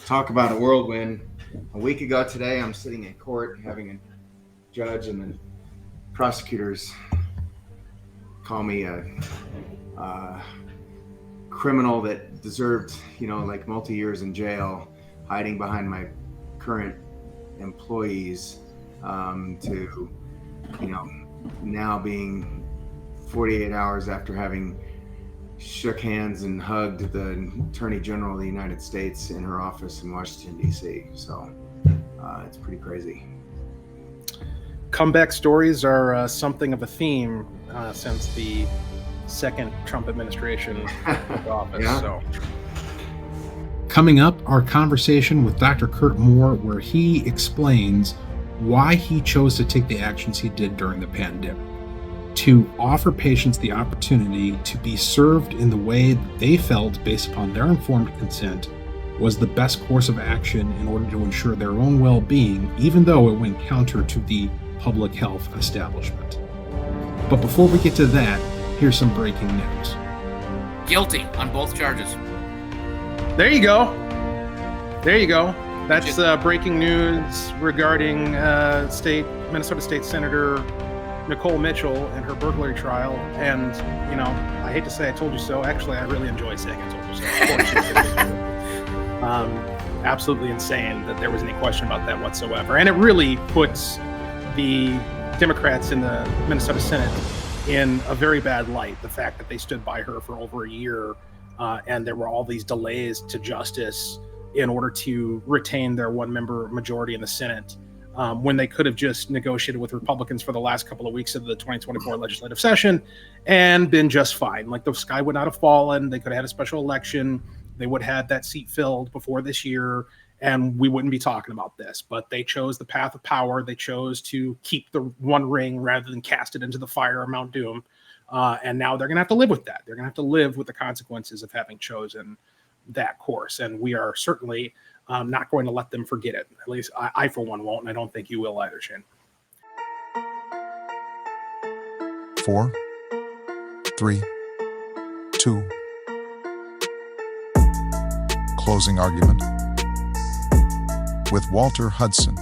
Talk about a whirlwind. A week ago today, I'm sitting in court having a judge and the prosecutors call me a criminal that deserved, like multi years in jail, hiding behind my current employees, to, you know, now being 48 hours after having shook hands and hugged the Attorney General of the United States in her office in Washington, D.C. So it's pretty crazy. Comeback stories are something of a theme since the second Trump administration took office. Yeah. So, coming up, our conversation with Dr. Kirk Moore, where he explains why he chose to take the actions he did during the pandemic, to offer patients the opportunity to be served in the way that they felt based upon their informed consent was the best course of action in order to ensure their own well-being, even though it went counter to the public health establishment. But before we get to that, here's some breaking news. Guilty on both charges. there you go. There you go. That's breaking news regarding Minnesota State Senator Nicole Mitchell and her burglary trial. And, I hate to say I told you so. Actually, I really enjoy saying I told you so. Of course, absolutely insane that there was any question about that whatsoever. And it really puts the Democrats in the Minnesota Senate in a very bad light. The fact that they stood by her for over a year and there were all these delays to justice in order to retain their one-member majority in the Senate, when they could have just negotiated with Republicans for the last couple of weeks of the 2024 legislative session and been just fine. Like, the sky would not have fallen. They could have had a special election. They would have had that seat filled before this year, and we wouldn't be talking about this. But they chose the path of power. They chose to keep the one ring rather than cast it into the fire of Mount Doom. And now they're going to have to live with that. They're going to have to live with the consequences of having chosen that course. And we are certainly not going to let them forget it. At least I for one, won't. And I don't think you will either, Shane. 4, 3, 2. Closing argument with Walter Hudson.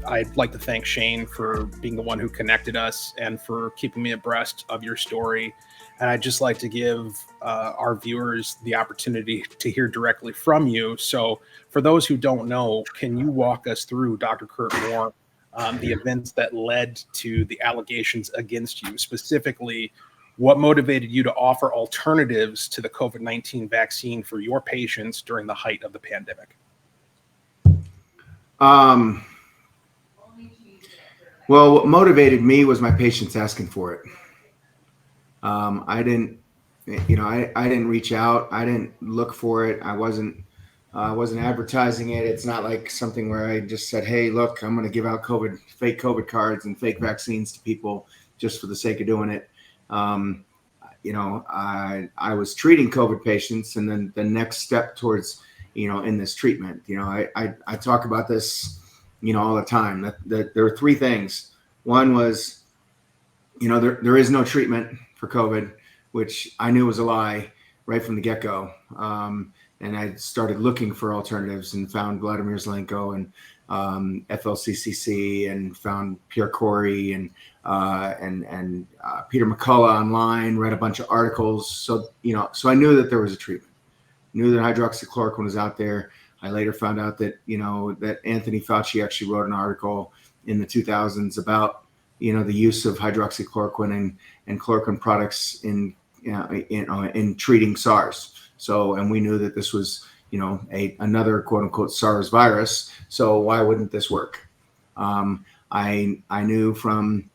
I'd like to thank Shane for being the one who connected us and for keeping me abreast of your story. And I'd just like to give our viewers the opportunity to hear directly from you. So for those who don't know, can you walk us through, Dr. Kirk Moore, the events that led to the allegations against you? Specifically, what motivated you to offer alternatives to the COVID-19 vaccine for your patients during the height of the pandemic? Well, what motivated me was my patients asking for it. I didn't reach out. I didn't look for it. I wasn't advertising it. It's not like something where I just said, "Hey, look, I'm going to give out fake COVID cards and fake vaccines to people just for the sake of doing it." I was treating COVID patients, and then the next step towards, in this treatment, I talk about this, all the time, that there are three things. One was, there is no treatment for COVID, which I knew was a lie right from the get-go. And I started looking for alternatives and found Vladimir Zelenko and FLCCC, and found Pierre Corey and Peter McCullough online, read a bunch of articles. So I knew that there was a treatment, knew that hydroxychloroquine was out there. I later found out that, that Anthony Fauci actually wrote an article in the 2000s about, the use of hydroxychloroquine and chloroquine products in treating SARS. So, and we knew that this was, another quote unquote SARS virus. So why wouldn't this work? I knew from,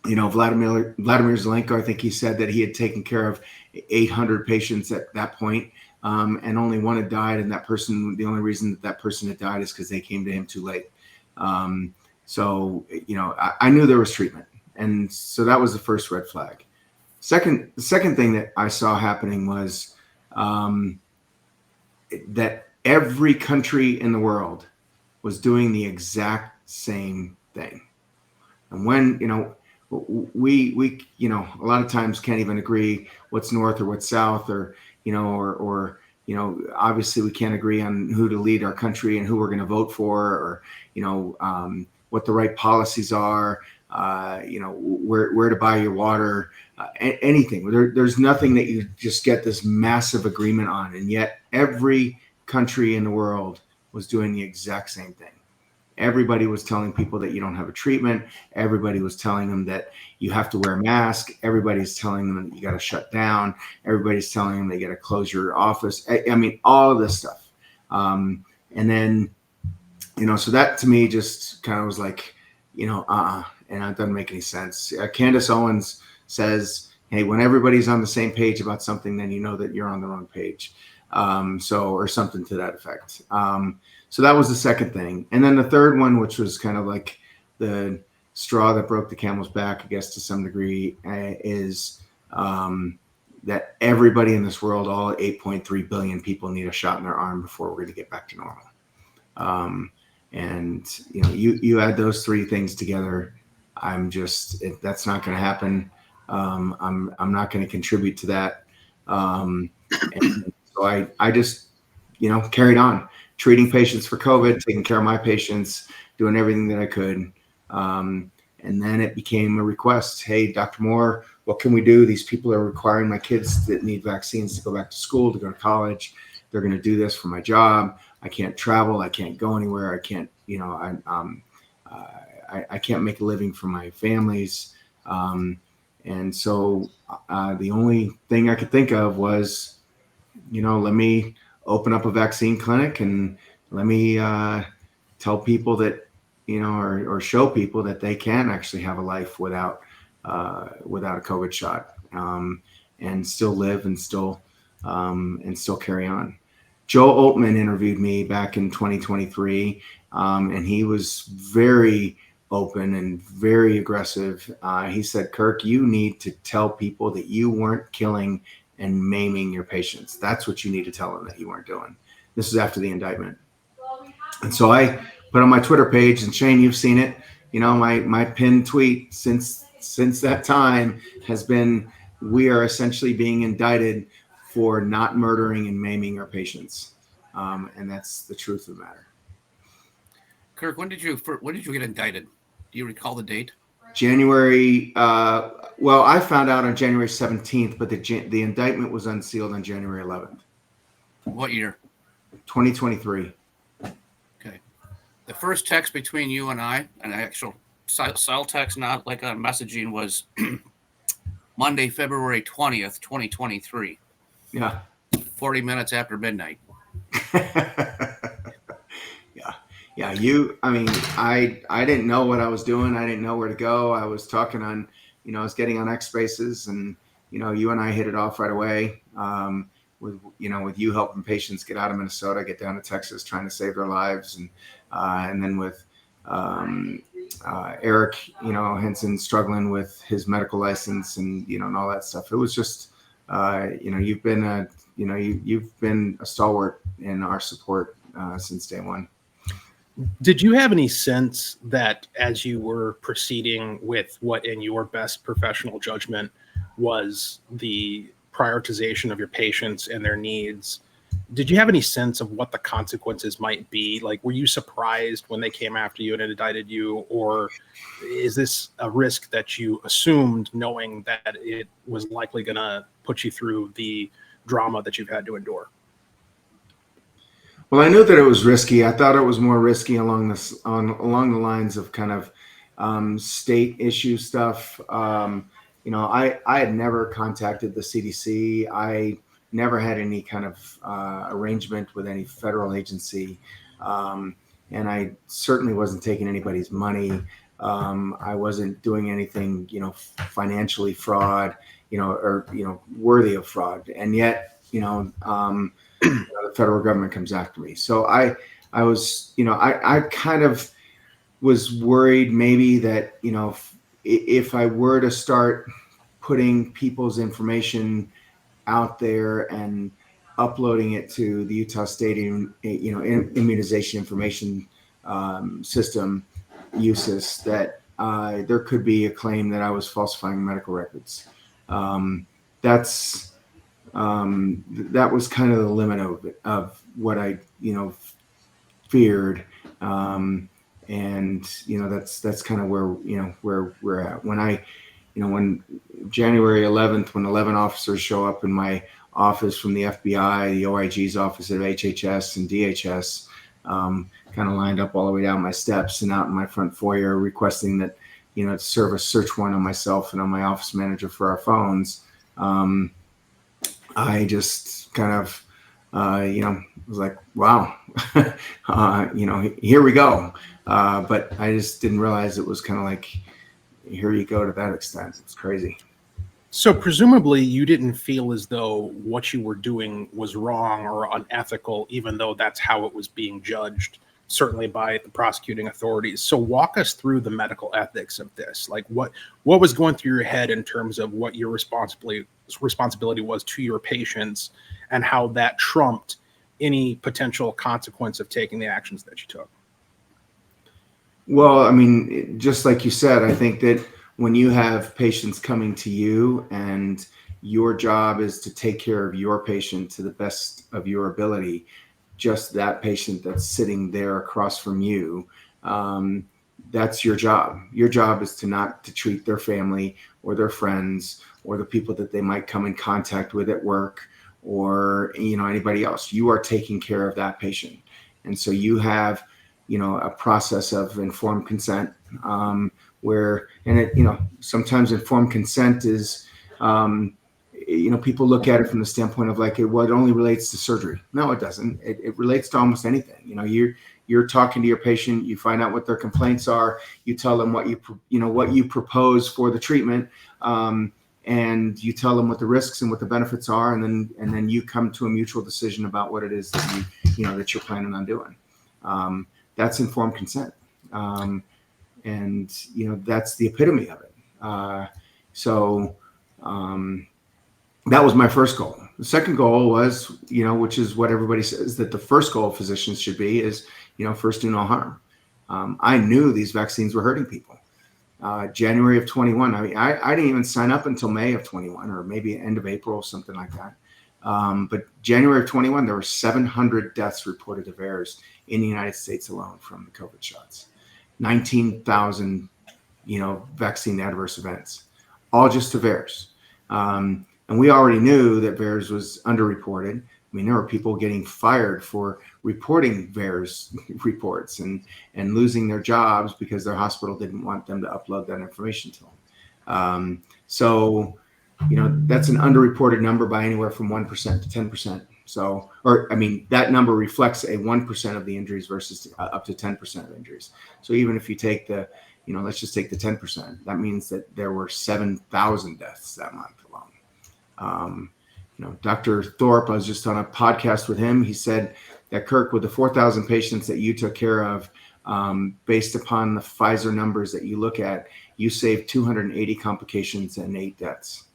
Vladimir Zelenko, I think he said that he had taken care of 800 patients at that point. And only one had died, and the only reason that person had died is because they came to him too late. So, I knew there was treatment. And so that was the first red flag. The second thing that I saw happening was that every country in the world was doing the exact same thing. And when we a lot of times can't even agree what's north or what's south, or or obviously we can't agree on who to lead our country and who we're going to vote for, or what the right policies are, where to buy your water, anything. There's nothing that you just get this massive agreement on, and yet every country in the world was doing the exact same thing. Everybody was telling people that you don't have a treatment. Everybody was telling them that you have to wear a mask. Everybody's telling them that you got to shut down. Everybody's telling them they got to close your office. I mean, all of this stuff. And then, so that to me just kind of was like, and it doesn't make any sense. Candace Owens says, hey, when everybody's on the same page about something, then you know that you're on the wrong page. Or something to that effect. So that was the second thing. And then the third one, which was kind of like the straw that broke the camel's back, I guess, to some degree, is that everybody in this world, all 8.3 billion people, need a shot in their arm before we're going to get back to normal. And you add those three things together, that's not going to happen. I'm not going to contribute to that. And so I just, carried on treating patients for COVID, taking care of my patients, doing everything that I could. And then it became a request. Hey, Dr. Moore, what can we do? These people are requiring my kids that need vaccines to go back to school, to go to college. They're going to do this for my job. I can't travel. I can't go anywhere. I can't, I can't make a living for my families. And so the only thing I could think of was, let me open up a vaccine clinic and let me tell people that, or show people that they can actually have a life without a COVID shot, and still live and still carry on. Joe Altman interviewed me back in 2023, and he was very open and very aggressive. He said, Kirk, you need to tell people that you weren't killing and maiming your patients. That's what you need to tell them that you weren't doing. This is after the indictment. And so I put on my Twitter page, and Shane, you've seen it, my pinned tweet since that time has been, we are essentially being indicted for not murdering and maiming our patients. And that's the truth of the matter. Kirk, when did you get indicted? Do you recall the date? January. Well, I found out on January 17th, but the indictment was unsealed on January 11th. What year? 2023. Okay. The first text between you and I, an actual cell text, not like on messaging, was Monday, February 20th, 2023. Yeah. 40 minutes after midnight. Yeah. I didn't know what I was doing. I didn't know where to go. I was talking on, I was getting on X Spaces, and, you and I hit it off right away. With you helping patients get out of Minnesota, get down to Texas, trying to save their lives. And then with, Eric, Henson struggling with his medical license and, and all that stuff. It was just, you've been a stalwart in our support, since day one. Did you have any sense that as you were proceeding with what, in your best professional judgment, was the prioritization of your patients and their needs, did you have any sense of what the consequences might be? Like, were you surprised when they came after you and indicted you, or is this a risk that you assumed, knowing that it was likely going to put you through the drama that you've had to endure? Well, I knew that it was risky. I thought it was more risky along the lines of kind of state issue stuff. I had never contacted the CDC. I never had any kind of arrangement with any federal agency, and I certainly wasn't taking anybody's money. I wasn't doing anything, financially fraud, or worthy of fraud, and yet, the federal government comes after me. So I was, I kind of was worried maybe that, if I were to start putting people's information out there and uploading it to the Utah State, immunization information system, USIS, that there could be a claim that I was falsifying medical records. That was kind of the limit of what I, feared. And that's kind of where we're at. When January 11th, when 11 officers show up in my office from the FBI, the OIG's office of HHS and DHS, kind of lined up all the way down my steps and out in my front foyer requesting that, to serve a search warrant on myself and on my office manager for our phones. I just kind of, was like, wow, here we go. But I just didn't realize it was kind of like, here you go to that extent. It's crazy. So presumably you didn't feel as though what you were doing was wrong or unethical, even though that's how it was being judged, certainly by the prosecuting authorities. So walk us through the medical ethics of this. Like what was going through your head in terms of what your responsibility was to your patients and how that trumped any potential consequence of taking the actions that you took? Well, I mean, just like you said, I think that when you have patients coming to you and your job is to take care of your patient to the best of your ability, just that patient that's sitting there across from you, that's your job. Your job is to not to treat their family or their friends or the people that they might come in contact with at work or, anybody else. You are taking care of that patient. And so you have, a process of informed consent, sometimes informed consent is, people look at it from the standpoint of like, it only relates to surgery. No, it doesn't. It relates to almost anything. You're talking to your patient, you find out what their complaints are, you tell them what you propose for the treatment, and you tell them what the risks and what the benefits are, and then you come to a mutual decision about what it is that that you're planning on doing. That's informed consent. And that's the epitome of it. That was my first goal. The second goal was, which is what everybody says that the first goal of physicians should be is, first do no harm. I knew these vaccines were hurting people. January of 21, I didn't even sign up until May of 21 or maybe end of April, something like that. But January of 21, there were 700 deaths reported of VAERS in the United States alone from the COVID shots. 19,000, vaccine adverse events, all just to VAERS. And we already knew that VAERS was underreported. I mean, there were people getting fired for reporting VAERS reports and losing their jobs because their hospital didn't want them to upload that information to them. That's an underreported number by anywhere from 1% to 10%. That number reflects a 1% of the injuries versus up to 10% of injuries. So even if you take let's just take the 10%, that means that there were 7,000 deaths that month alone. Dr. Thorpe, I was just on a podcast with him. He said that, Kirk, with the 4,000 patients that you took care of, based upon the Pfizer numbers that you look at, you saved 280 complications and 8 deaths.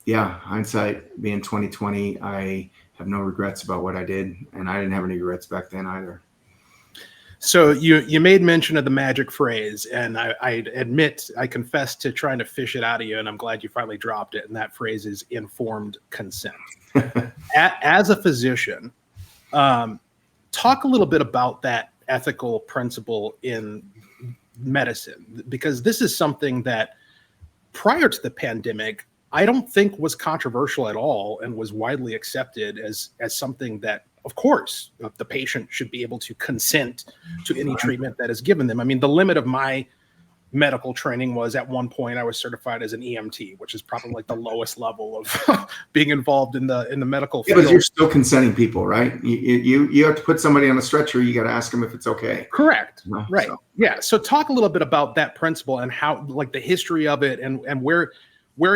Hindsight being 2020, I have no regrets about what I did, and I didn't have any regrets back then either. So you made mention of the magic phrase, and I admit, I confess to trying to fish it out of you, and I'm glad you finally dropped it. And that phrase is informed consent. As a physician, talk a little bit about that ethical principle in medicine, because this is something that prior to the pandemic, I don't think was controversial at all and was widely accepted as something that, of course, the patient should be able to consent to any treatment that is given them. I mean, the limit of my medical training was at one point I was certified as an EMT, which is probably like the lowest level of being involved in the medical field. But you're still consenting people, right? You have to put somebody on a stretcher. You got to ask them if it's okay. Correct. Right. So. Yeah. So talk a little bit about that principle and how, like, the history of it and where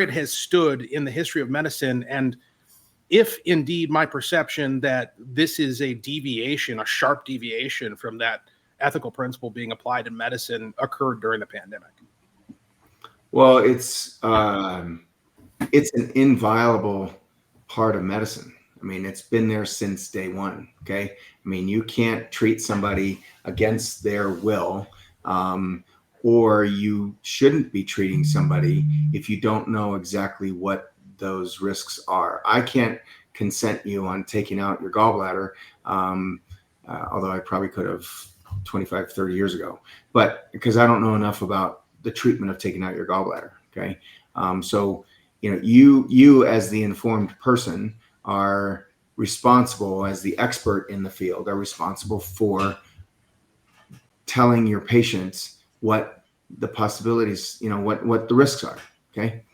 it has stood in the history of medicine, and if indeed my perception that this is a sharp deviation from that ethical principle being applied in medicine occurred during the pandemic. Well, it's an inviolable part of medicine. I mean, it's been there since day one. Okay. I mean, you can't treat somebody against their will, or you shouldn't be treating somebody if you don't know exactly what those risks are. I can't consent you on taking out your gallbladder, although I probably could have 25, 30 years ago, but because I don't know enough about the treatment of taking out your gallbladder. Okay. So, you as the informed person are responsible, as the expert in the field, are responsible for telling your patients what the possibilities, what the risks are. Okay.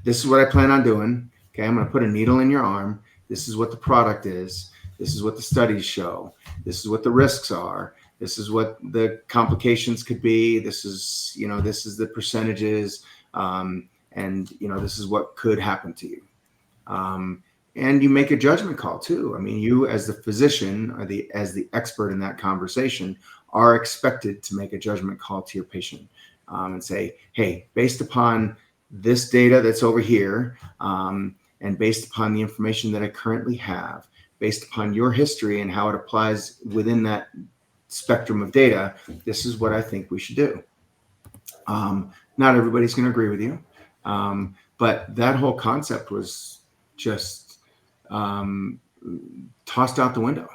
This is what I plan on doing. Okay. I'm going to put a needle in your arm. This is what the product is. This is what the studies show. This is what the risks are. This is what the complications could be. This is the percentages. And this is what could happen to you. And you make a judgment call too. I mean, you as the physician or as the expert in that conversation are expected to make a judgment call to your patient, and say, hey, based upon this data that's over here, and based upon the information that I currently have, based upon your history and how it applies within that spectrum of data, this is what I think we should do. Not everybody's going to agree with you. But that whole concept was just tossed out the window.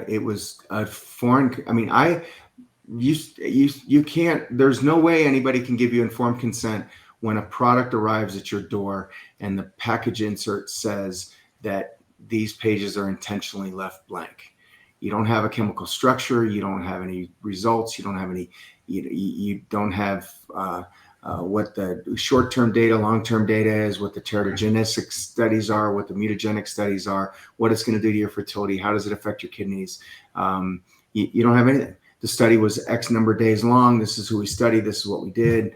It was a foreign. I mean, you can't. There's no way anybody can give you informed consent when a product arrives at your door and the package insert says that these pages are intentionally left blank. You don't have a chemical structure. You don't have any results. You don't have any. You don't have what the short-term data, long-term data is, what the teratogenetic studies are, what the mutagenic studies are, what it's going to do to your fertility, how does it affect your kidneys. You don't have anything. The study was X number of days long. This is who we studied. This is what we did.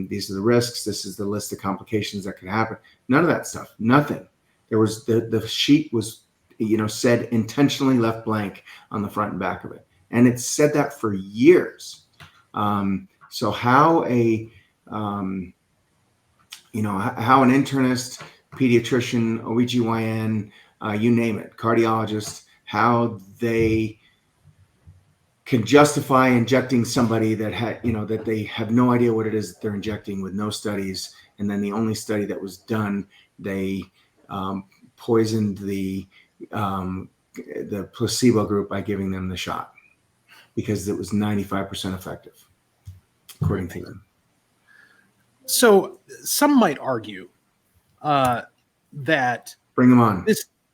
These are the risks. This is the list of complications that could happen. None of that stuff. Nothing. There was the sheet was, said intentionally left blank on the front and back of it. And it said that for years. So how how an internist, pediatrician, OBGYN, you name it, cardiologist, how they can justify injecting somebody that that they have no idea what it is that they're injecting with no studies. And then the only study that was done, they poisoned the placebo group by giving them the shot because it was 95% effective, according to them. So some might argue that bring them on.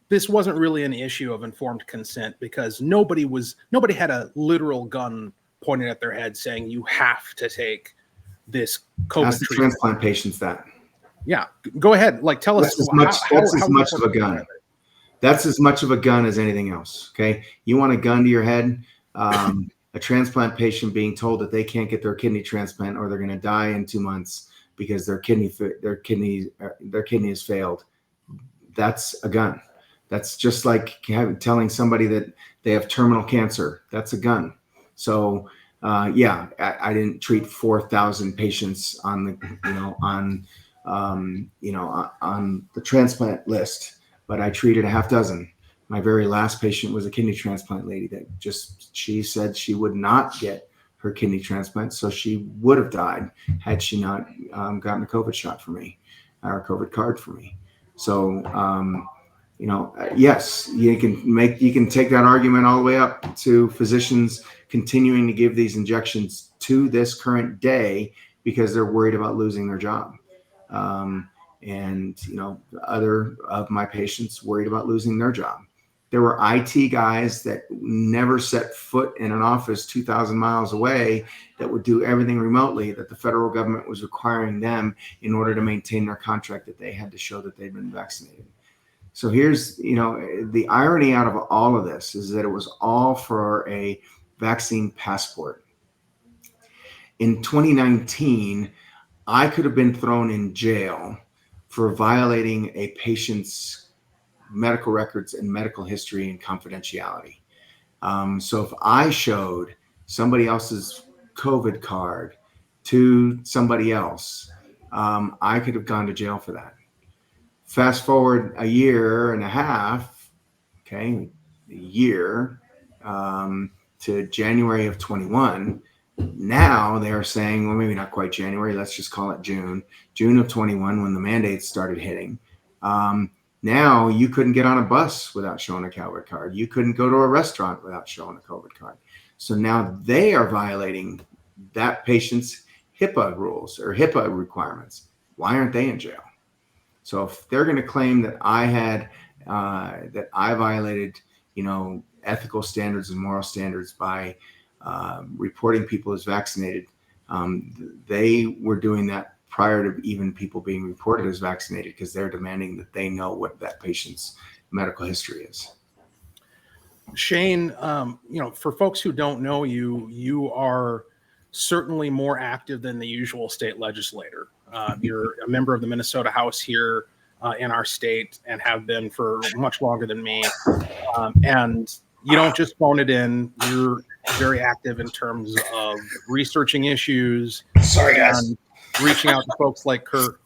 This wasn't really an issue of informed consent because nobody had a literal gun pointed at their head saying you have to take this COVID Ask the treatment. Transplant patients that. Yeah, go ahead. Like, tell us. That's as much of a gun. That's as much of a gun as anything else. Okay, you want a gun to your head. A transplant patient being told that they can't get their kidney transplant or they're going to die in 2 months because their kidney has failed. That's a gun. That's just like telling somebody that they have terminal cancer. That's a gun. So I didn't treat 4,000 patients on the transplant list, but I treated a half dozen. My very last patient was a kidney transplant lady that she said she would not get her kidney transplant. So she would have died had she not gotten a COVID shot for me or a COVID card for me. So, yes, you can take that argument all the way up to physicians continuing to give these injections to this current day because they're worried about losing their job. Other of my patients worried about losing their job. There were IT guys that never set foot in an office 2,000 miles away that would do everything remotely that the federal government was requiring them in order to maintain their contract that they had to show that they'd been vaccinated. So here's, the irony out of all of this is that it was all for a vaccine passport. In 2019, I could have been thrown in jail for violating a patient's medical records and medical history and confidentiality. So if I showed somebody else's COVID card to somebody else, I could have gone to jail for that. Fast forward a year and a half, okay, a year to January of 21. Now they are saying, well, maybe not quite January. Let's just call it June of 21, when the mandates started hitting. Now you couldn't get on a bus without showing a COVID card. You couldn't go to a restaurant without showing a COVID card. So now they are violating that patient's HIPAA rules or HIPAA requirements. Why aren't they in jail? So if they're going to claim that that I violated, ethical standards and moral standards by reporting people as vaccinated, they were doing that prior to even people being reported as vaccinated, because they're demanding that they know what that patient's medical history is. Shane, for folks who don't know you, you are certainly more active than the usual state legislator. You're a member of the Minnesota House here in our state and have been for much longer than me. And you don't just phone it in. You're very active in terms of researching issues. Sorry, guys. And reaching out to folks like Kirk.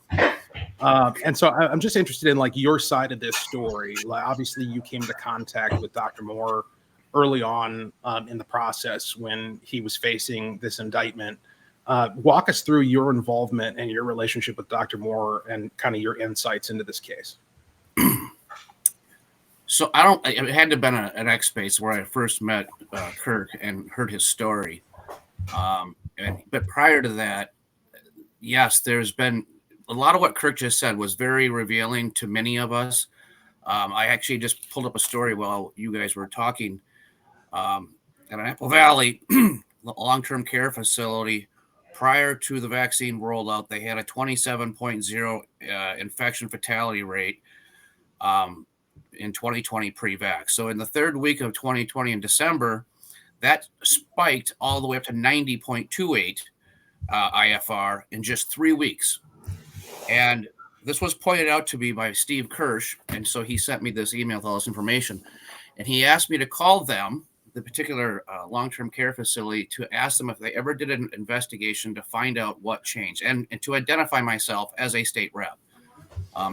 And so I'm just interested in your side of this story. Obviously, you came into contact with Dr. Moore early on in the process when he was facing this indictment. Walk us through your involvement and your relationship with Dr. Moore and kind of your insights into this case. So it had to have been an X space where I first met Kirk and heard his story. But prior to that, yes, there's been a lot of what Kirk just said was very revealing to many of us. I actually just pulled up a story while you guys were talking. At an Apple Valley long-term care facility, prior to the vaccine rollout, they had a 27.0 infection fatality rate in 2020 pre-vax. So in the third week of 2020 in December, that spiked all the way up to 90.28 IFR in just 3 weeks. And this was pointed out to me by Steve Kirsch. And so he sent me this email with all this information. And he asked me to call them, the particular long-term care facility, to ask them if they ever did an investigation to find out what changed and to identify myself as a state rep.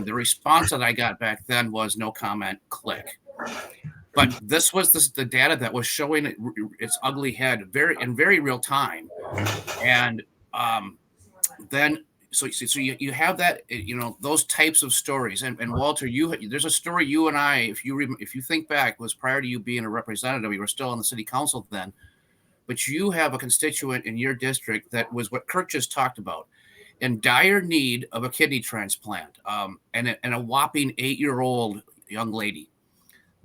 The response that I got back then was no comment, click. But this was the data that was showing its ugly head in very real time. And then so you have that, those types of stories. And Walter, there's a story you and I, if you think back, was prior to you being a representative. You were still on the city council then, but you have a constituent in your district that was what Kirk just talked about, in dire need of a kidney transplant, and a whopping 8-year-old young lady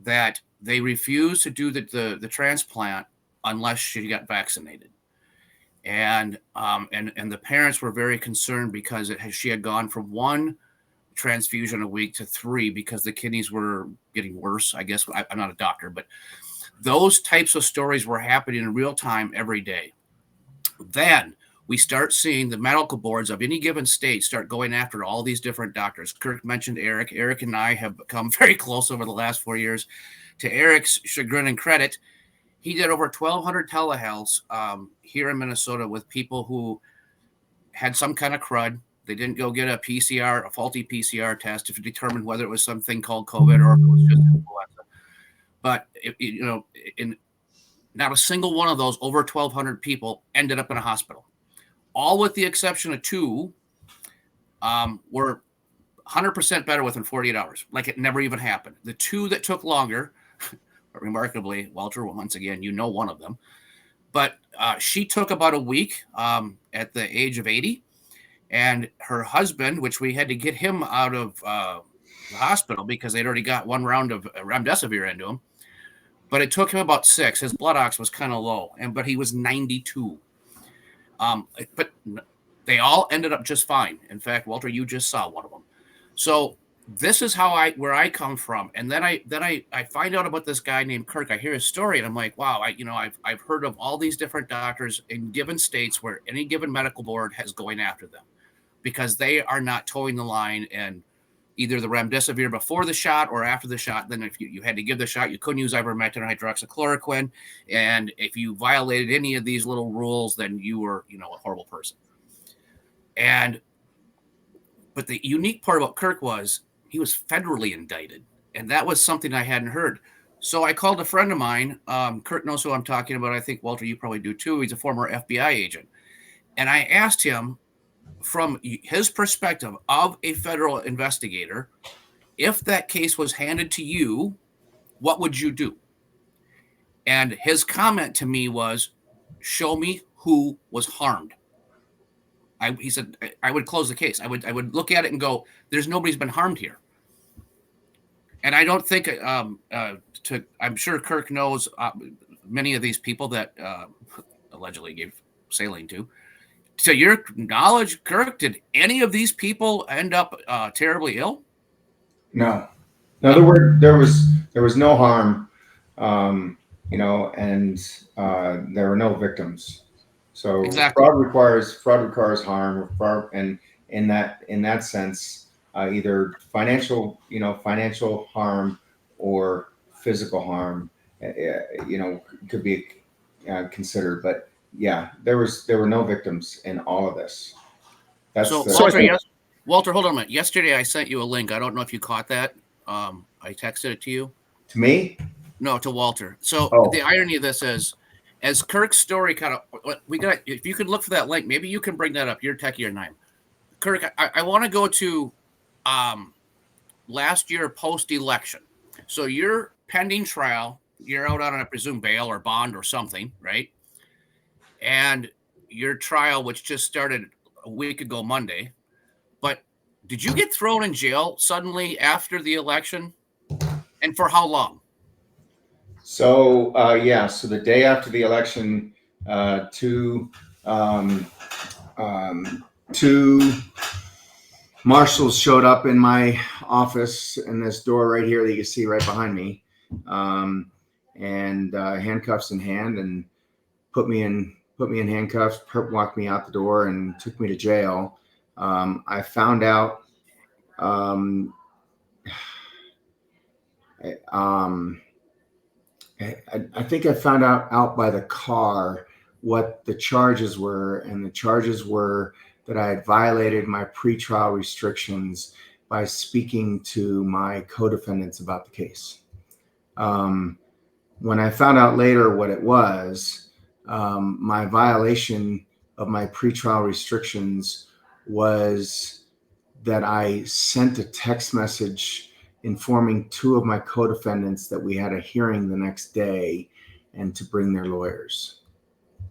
that they refused to do the transplant unless she got vaccinated. And the parents were very concerned because she had gone from 1 transfusion a week to 3 because the kidneys were getting worse. I guess I'm not a doctor, but those types of stories were happening in real time every day. Then we start seeing the medical boards of any given state start going after all these different doctors. Kirk mentioned Eric. Eric and I have become very close over the last 4 years. To Eric's chagrin and credit, he did over 1,200 telehealths here in Minnesota with people who had some kind of crud. They didn't go get a faulty PCR test to determine whether it was something called COVID or if it was just influenza. But, in not a single one of those over 1,200 people ended up in a hospital. All with the exception of 2 were 100% better within 48 hours. Like it never even happened. The 2 that took longer, remarkably, Walter, once again, one of them, but she took about a week at the age of 80, and her husband, which we had to get him out of the hospital because they'd already got 1 round of remdesivir into him, but it took him about 6. His blood ox was kind of low, but he was 92. But they all ended up just fine. In fact, Walter, you just saw one of them. So this is where I come from. And then I find out about this guy named Kirk. I hear his story and I'm like, wow, I've heard of all these different doctors in given states where any given medical board has going after them because they are not towing the line, and either the remdesivir before the shot or after the shot. Then if you had to give the shot, you couldn't use ivermectin or hydroxychloroquine. And if you violated any of these little rules, then you were, a horrible person. But the unique part about Kirk was he was federally indicted, and that was something I hadn't heard. So I called a friend of mine. Kirk knows who I'm talking about. I think, Walter, you probably do too. He's a former FBI agent. And I asked him, from his perspective of a federal investigator, if that case was handed to you, what would you do? And his comment to me was, show me who was harmed. He said, I would close the case. I would look at it and go, there's nobody's been harmed here. And I don't think, I'm sure Kirk knows many of these people that allegedly gave saline to. To your knowledge, Kirk, did any of these people end up terribly ill? No. In other words, there was no harm, and there were no victims. So exactly. fraud requires harm, and in that sense, either financial harm or physical harm, could be considered. But yeah, there were no victims in all of this. Walter, hold on a minute. Yesterday I sent you a link. I don't know if you caught that. I texted it to you. To me? No, to Walter. So The irony of this is, as Kirk's story if you could look for that link, maybe you can bring that up. You're techie or nine. Kirk, I want to go to last year post-election. So you're pending trial. You're out on, I presume, bail or bond or something, right? And your trial, which just started a week ago Monday. But did you get thrown in jail suddenly after the election? And for how long? So so the day after the election, two marshals showed up in my office in this door right here that you can see right behind me, and handcuffs in hand, and put me in handcuffs, walked me out the door, and took me to jail. I found out. I think I found out by the car what the charges were, and the charges were that I had violated my pretrial restrictions by speaking to my co-defendants about the case. When I found out later what it was, my violation of my pretrial restrictions was that I sent a text message informing two of my co-defendants that we had a hearing the next day and to bring their lawyers.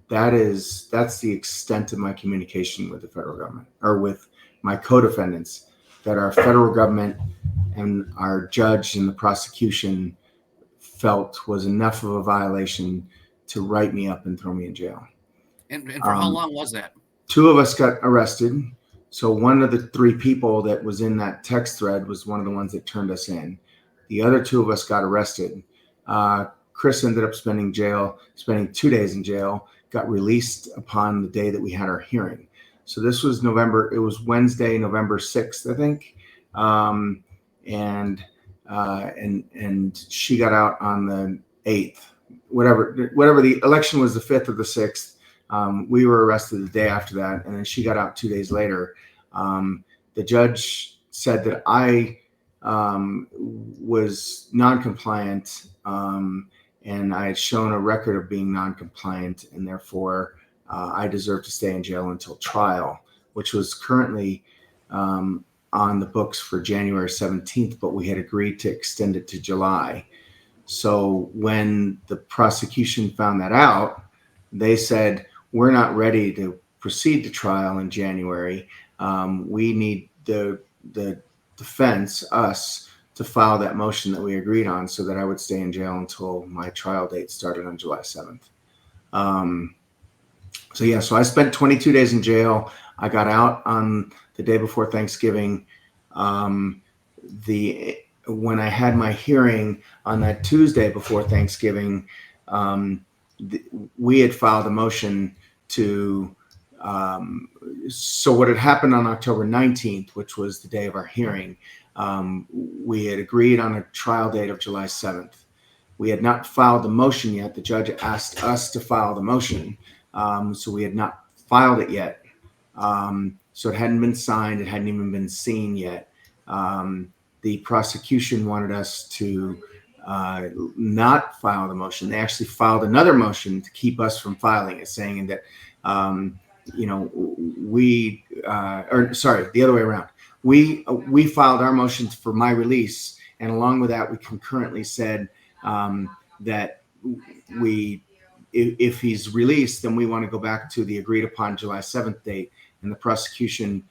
That's the extent of my communication with the federal government, or with my co-defendants, that our federal government and our judge and the prosecution felt was enough of a violation to write me up and throw me in jail. And for how long was that? Two of us got arrested. So one of the three people that was in that text thread was one of the ones that turned us in. The other two of us got arrested. Chris ended up spending 2 days in jail, got released upon the day that we had our hearing. So this was Wednesday, November 6th, I think. And she got out on the 8th, whatever the election was, the 5th or the 6th. We were arrested the day after that, and then she got out 2 days later. The judge said that I was non-compliant, and I had shown a record of being non-compliant, and therefore I deserved to stay in jail until trial, which was currently on the books for January 17th, but we had agreed to extend it to July. So when the prosecution found that out, they said, we're not ready to proceed to trial in January. We need the defense, us, to file that motion that we agreed on so that I would stay in jail until my trial date started on July 7th. So I spent 22 days in jail. I got out on the day before Thanksgiving. When I had my hearing on that Tuesday before Thanksgiving, we had filed a motion to, so what had happened on October 19th, which was the day of our hearing, we had agreed on a trial date of July 7th. We had not filed the motion yet. The judge asked us to file the motion. So we had not filed it yet. So it hadn't been signed. It hadn't even been seen yet. the prosecution wanted us to not file the motion. They actually filed another motion to keep us from filing it, saying that, the other way around. We filed our motion for my release, and along with that, we concurrently said that if he's released, then we want to go back to the agreed upon July 7th date, and the prosecution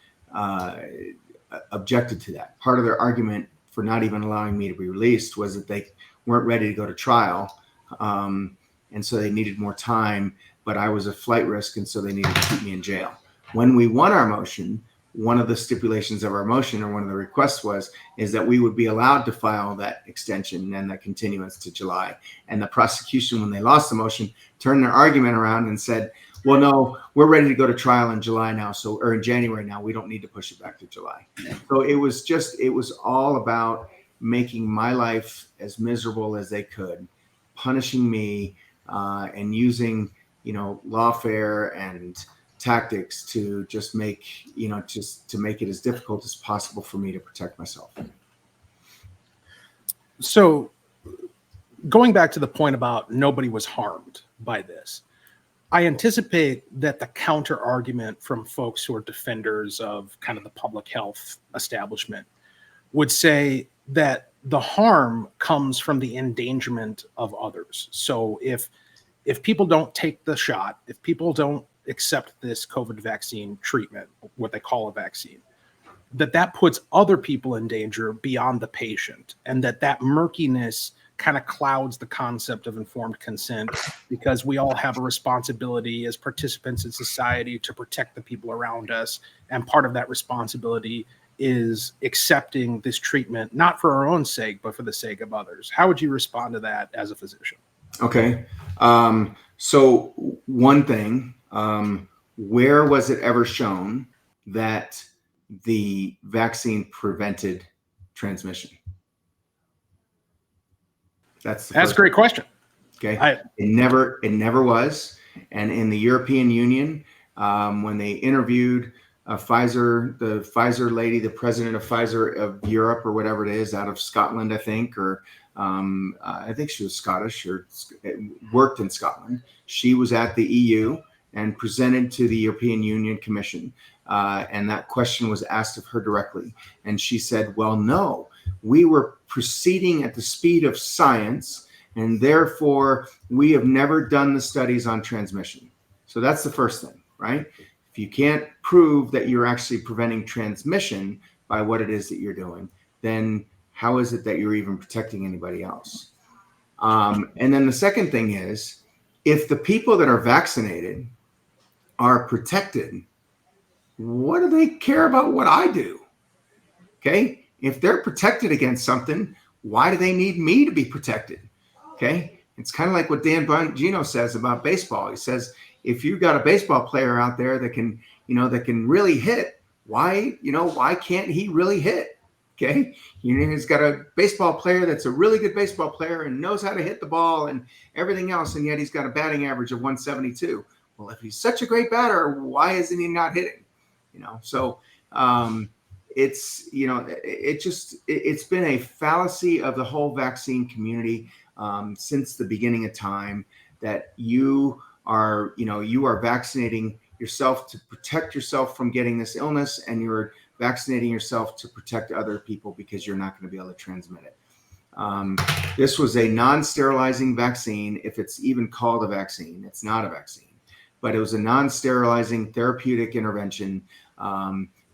objected to that. Part of their argument for not even allowing me to be released was that they weren't ready to go to trial, and so they needed more time, but I was a flight risk, and so they needed to keep me in jail. When we won our motion, one of the stipulations of our motion, or one of the requests is that we would be allowed to file that extension and that continuance to July. And the prosecution, when they lost the motion, turned their argument around and said, well, no, we're ready to go to trial in July now, or in January now. We don't need to push it back to July. So it was all about making my life as miserable as they could, punishing me, and using, lawfare and tactics to just make it as difficult as possible for me to protect myself. So going back to the point about nobody was harmed by this, I anticipate that the counter argument from folks who are defenders of kind of the public health establishment would say that the harm comes from the endangerment of others. So if people don't take the shot, if people don't accept this COVID vaccine treatment, what they call a vaccine, that puts other people in danger beyond the patient, and that murkiness kind of clouds the concept of informed consent, because we all have a responsibility as participants in society to protect the people around us. And part of that responsibility is accepting this treatment, not for our own sake, but for the sake of others. How would you respond to that as a physician? Okay. So one thing, where was it ever shown that the vaccine prevented transmission? That's a great question. Okay. It never was. And in the European Union, when they interviewed the Pfizer lady, the president of Pfizer of Europe, or whatever it is, out of Scotland, I think, or I think she was Scottish or worked in Scotland. She was at the EU and presented to the European Union Commission. And that question was asked of her directly. And she said, well, no, we were proceeding at the speed of science, and therefore we have never done the studies on transmission. So that's the first thing, right? If you can't prove that you're actually preventing transmission by what it is that you're doing, then how is it that you're even protecting anybody else? And then the second thing is, if the people that are vaccinated are protected, what do they care about what I do? Okay. If they're protected against something, why do they need me to be protected? Okay. It's kind of like what Dan Bongino says about baseball. He says, if you've got a baseball player out there that can really hit, why can't he really hit? Okay. He's got a baseball player that's a really good baseball player and knows how to hit the ball and everything else. And yet he's got a batting average of 172. Well, if he's such a great batter, why isn't he not hitting? So, it's been a fallacy of the whole vaccine community since the beginning of time, that you are vaccinating yourself to protect yourself from getting this illness, and you're vaccinating yourself to protect other people because you're not going to be able to transmit it. This was a non-sterilizing vaccine. If it's even called a vaccine, it's not a vaccine, but it was a non-sterilizing therapeutic intervention,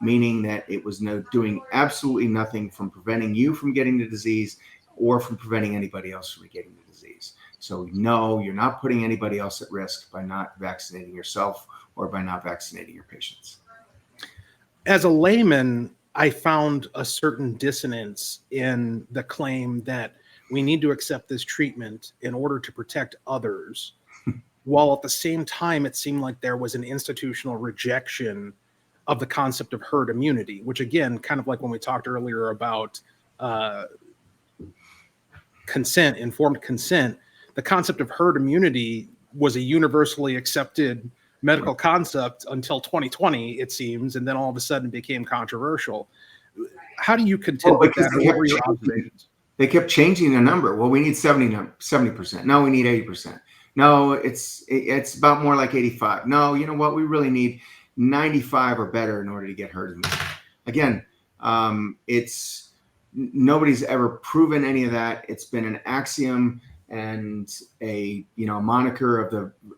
meaning that it was doing absolutely nothing from preventing you from getting the disease or from preventing anybody else from getting the disease. So no, you're not putting anybody else at risk by not vaccinating yourself or by not vaccinating your patients. As a layman, I found a certain dissonance in the claim that we need to accept this treatment in order to protect others, while at the same time it seemed like there was an institutional rejection of the concept of herd immunity, which again, kind of like when we talked earlier about consent, informed consent, the concept of herd immunity was a universally accepted medical concept until 2020, it seems, and then all of a sudden became controversial. How do you contend with that? Or what were your observations? They kept changing the number. Well, we need 70%. No, we need 80%. No, it's about more like 85. No, you know what? We really need 95 or better in order to get herd immunity. Again, it's nobody's ever proven any of that. It's been an axiom and a moniker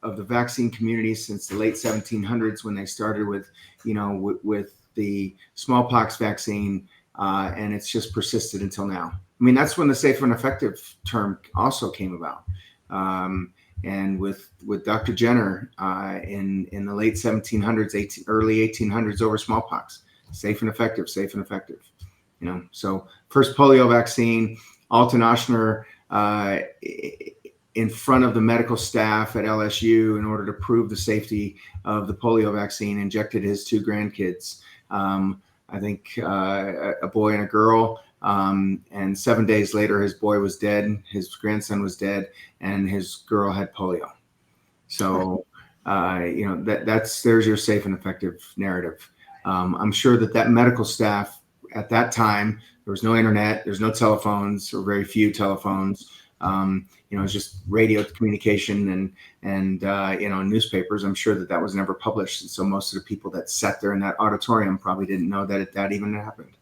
of the vaccine community since the late 1700s when they started with with the smallpox vaccine, and it's just persisted until now. I mean, that's when the safe and effective term also came about. And with Dr. Jenner in the late 1700s, early 1800s over smallpox, safe and effective. So first polio vaccine, Alton Ochsner in front of the medical staff at LSU in order to prove the safety of the polio vaccine, injected his 2 grandkids. I think a boy and a girl. And 7 days later, his boy was dead, his grandson was dead, and his girl had polio. So, there's your safe and effective narrative. I'm sure that medical staff at that time, there was no internet, there's no telephones or very few telephones. It's just radio communication and newspapers. I'm sure that was never published. And so most of the people that sat there in that auditorium probably didn't know that even happened.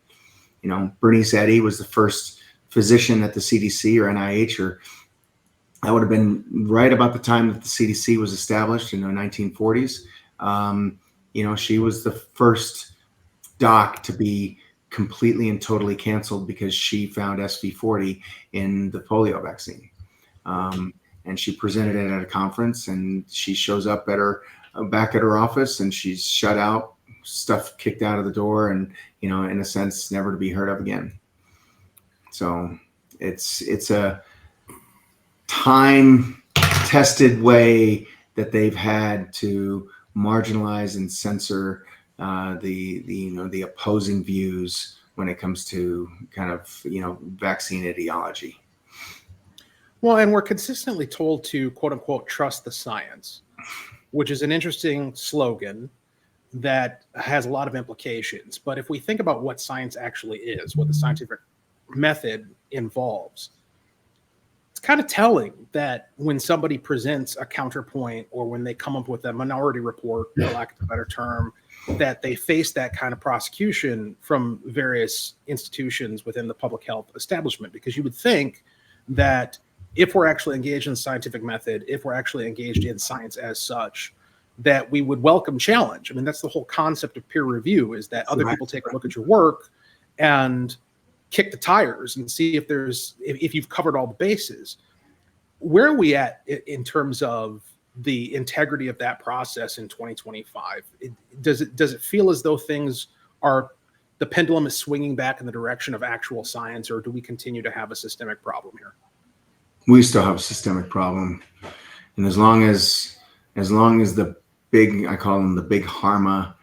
Bernice Eddy was the first physician at the CDC or NIH, or that would have been right about the time that the CDC was established in the 1940s. She was the first doc to be completely and totally canceled because she found SV40 in the polio vaccine. And she presented it at a conference, and she shows up back at her office, and she's shut out, stuff kicked out of the door, and in a sense never to be heard of again. So it's a time tested way that they've had to marginalize and censor the opposing views when it comes to kind of vaccine ideology. Well, and we're consistently told to quote unquote trust the science, which is an interesting slogan that has a lot of implications. But if we think about what science actually is, what the scientific method involves, it's kind of telling that when somebody presents a counterpoint or when they come up with a minority report, for lack of a better term, that they face that kind of prosecution from various institutions within the public health establishment. Because you would think that if we're actually engaged in the scientific method, if we're actually engaged in science as such, that we would welcome challenge. I mean, that's the whole concept of peer review, is that other people take a look at your work and kick the tires and see if you've covered all the bases. Where are we at in terms of the integrity of that process in 2025? Does it feel as though the pendulum is swinging back in the direction of actual science, or do we continue to have a systemic problem here? We still have a systemic problem. And as long as the big, I call them the big pharma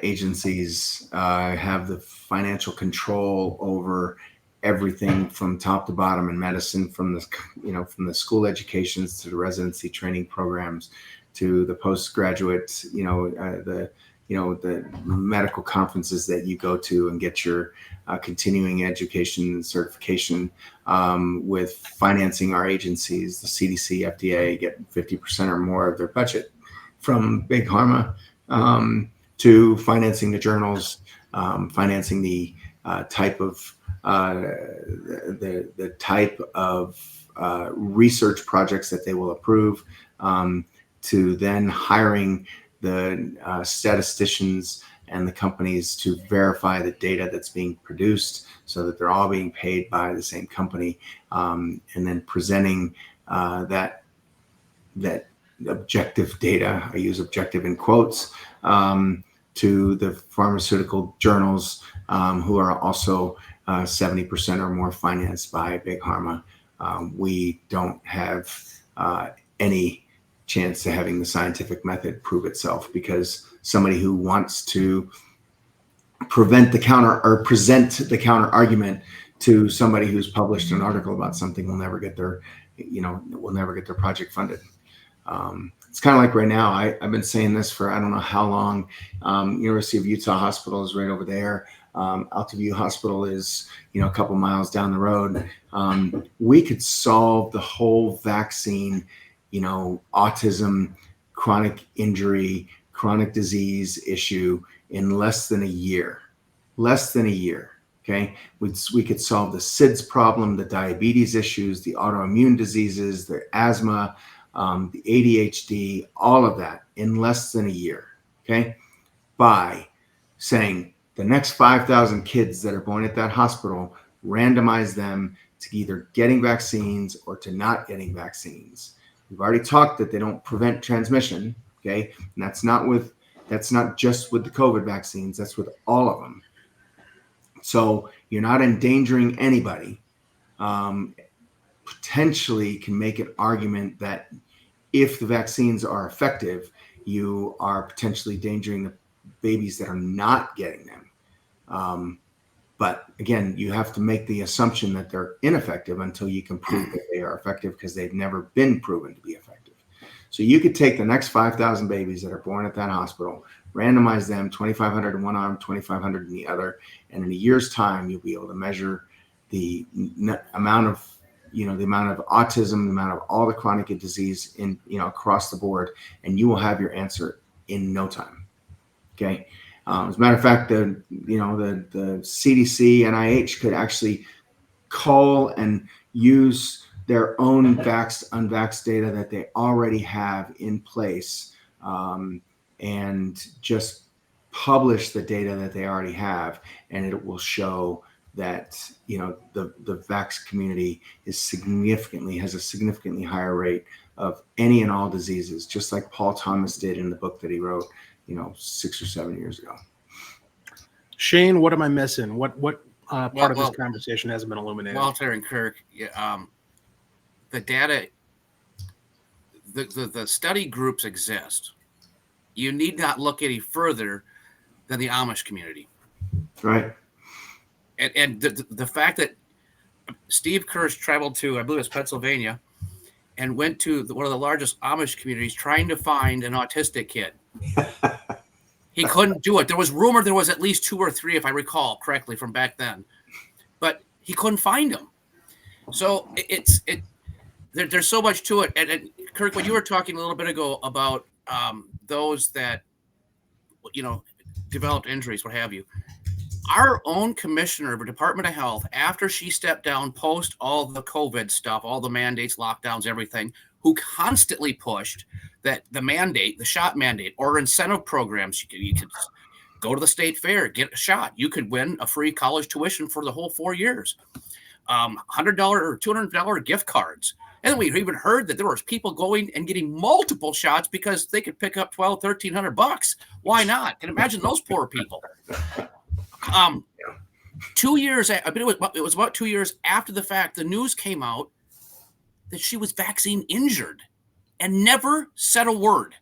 agencies, have the financial control over everything from top to bottom in medicine, from the school educations to the residency training programs to the postgraduate, the medical conferences that you go to and get your continuing education certification, with financing our agencies, the CDC, FDA, get 50% or more of their budget from big pharma, to financing the journals, financing the type of the type of research projects that they will approve, to then hiring the statisticians and the companies to verify the data that's being produced so that they're all being paid by the same company, and then presenting that objective data, I use objective in quotes, to the pharmaceutical journals, who are also 70% or more financed by big pharma. We don't have any chance to having the scientific method prove itself, because somebody who wants to present the counter argument to somebody who's published an article about something will never get their project funded. It's kind of like right now, I've been saying this for I don't know how long. University of Utah Hospital is right over there. Altoview Hospital is, a couple miles down the road. We could solve the whole vaccine, autism, chronic injury, chronic disease issue in less than a year. Okay. We could solve the SIDS problem, the diabetes issues, the autoimmune diseases, the asthma, the ADHD, all of that in less than a year. Okay. By saying the next 5,000 kids that are born at that hospital, randomize them to either getting vaccines or to not getting vaccines. We've already talked that they don't prevent transmission. Okay. And that's not just with the COVID vaccines. That's with all of them. So you're not endangering anybody. Potentially can make an argument that if the vaccines are effective, you are potentially endangering the babies that are not getting them. But again, you have to make the assumption that they're ineffective until you can prove that they are effective, because they've never been proven to be effective. So you could take the next 5,000 babies that are born at that hospital, randomize them, 2,500 in one arm, 2,500 in the other, and in a year's time, you'll be able to measure the amount of autism, the amount of all the chronic disease in, across the board, and you will have your answer in no time. Okay. As a matter of fact, the CDC, NIH could actually call and use their own vaxxed, unvaxxed data that they already have in place, and just publish the data that they already have, and it will show that the vax community has a significantly higher rate of any and all diseases, just like Paul Thomas did in the book that he wrote 6 or 7 years ago. Shane, what am I missing? What part of this conversation hasn't been illuminated? Walter and Kirk, the data, the study groups exist. You need not look any further than the Amish community. Right. And the fact that Steve Kirsch traveled to, I believe it's Pennsylvania, and went to one of the largest Amish communities trying to find an autistic kid. He couldn't do it. There was rumor there was at least 2 or 3, if I recall correctly, from back then, but he couldn't find them. So there's so much to it. And Kirk, when you were talking a little bit ago about those that developed injuries, what have you, our own commissioner of the Department of Health, after she stepped down post all the COVID stuff, all the mandates, lockdowns, everything, who constantly pushed that the shot mandate, or incentive programs, you could go to the state fair, get a shot. You could win a free college tuition for the whole 4 years. $100 or $200 gift cards. And we even heard that there was people going and getting multiple shots because they could pick up $1,300. Why not? Can imagine those poor people. 2 years, I mean, it was about 2 years after the fact, the news came out that she was vaccine injured and never said a word.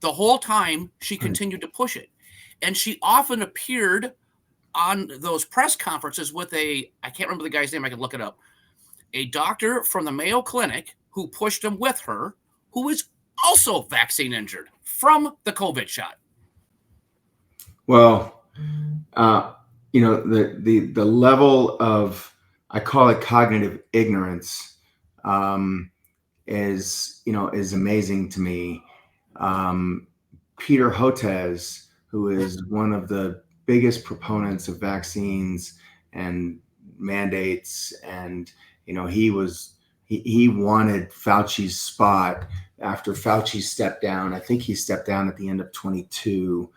The whole time she continued to push it. And she often appeared on those press conferences with I can't remember the guy's name, I can look it up, a doctor from the Mayo Clinic who pushed him with her, who is also vaccine injured from the COVID shot. Well, the level of, I call it cognitive ignorance, is amazing to me. Peter Hotez, who is one of the biggest proponents of vaccines and mandates, and he wanted Fauci's spot after Fauci stepped down. I think he stepped down at the end of 22.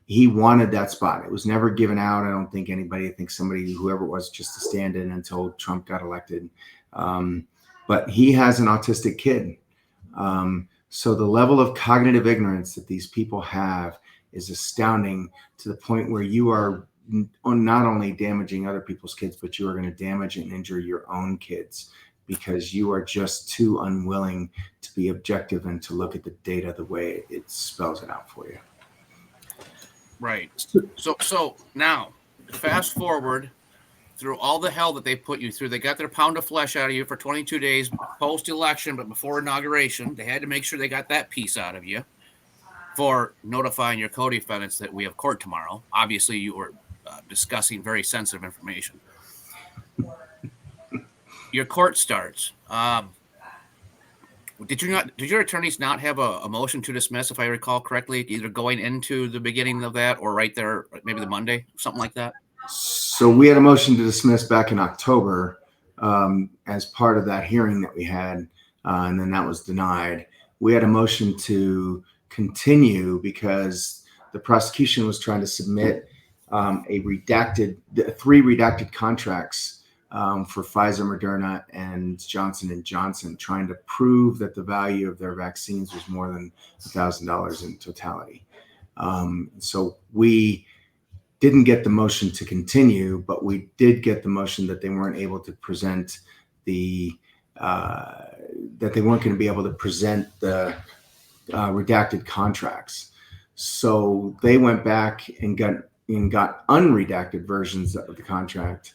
He wanted that spot. It was never given out. I don't think anybody, whoever it was, just to stand in until Trump got elected. But he has an autistic kid. So the level of cognitive ignorance that these people have is astounding, to the point where you are not only damaging other people's kids, but you are going to damage and injure your own kids, because you are just too unwilling to be objective and to look at the data the way it spells it out for you. Right. So now, fast forward through all the hell that they put you through. They got their pound of flesh out of you for 22 days post-election, but before inauguration. They had to make sure they got that piece out of you for notifying your co-defendants that we have court tomorrow. Obviously, you were discussing very sensitive information. Your court starts. Did your attorneys not have a motion to dismiss, if I recall correctly, either going into the beginning of that or right there, maybe the Monday, something like that? So we had a motion to dismiss back in October as part of that hearing that we had, and then that was denied. We had a motion to continue because the prosecution was trying to submit three redacted contracts for Pfizer, Moderna, and Johnson & Johnson, trying to prove that the value of their vaccines was more than $1,000 in totality. So we didn't get the motion to continue, but we did get the motion that they weren't able to present that they weren't going to be able to present the redacted contracts. So they went back and got unredacted versions of the contract.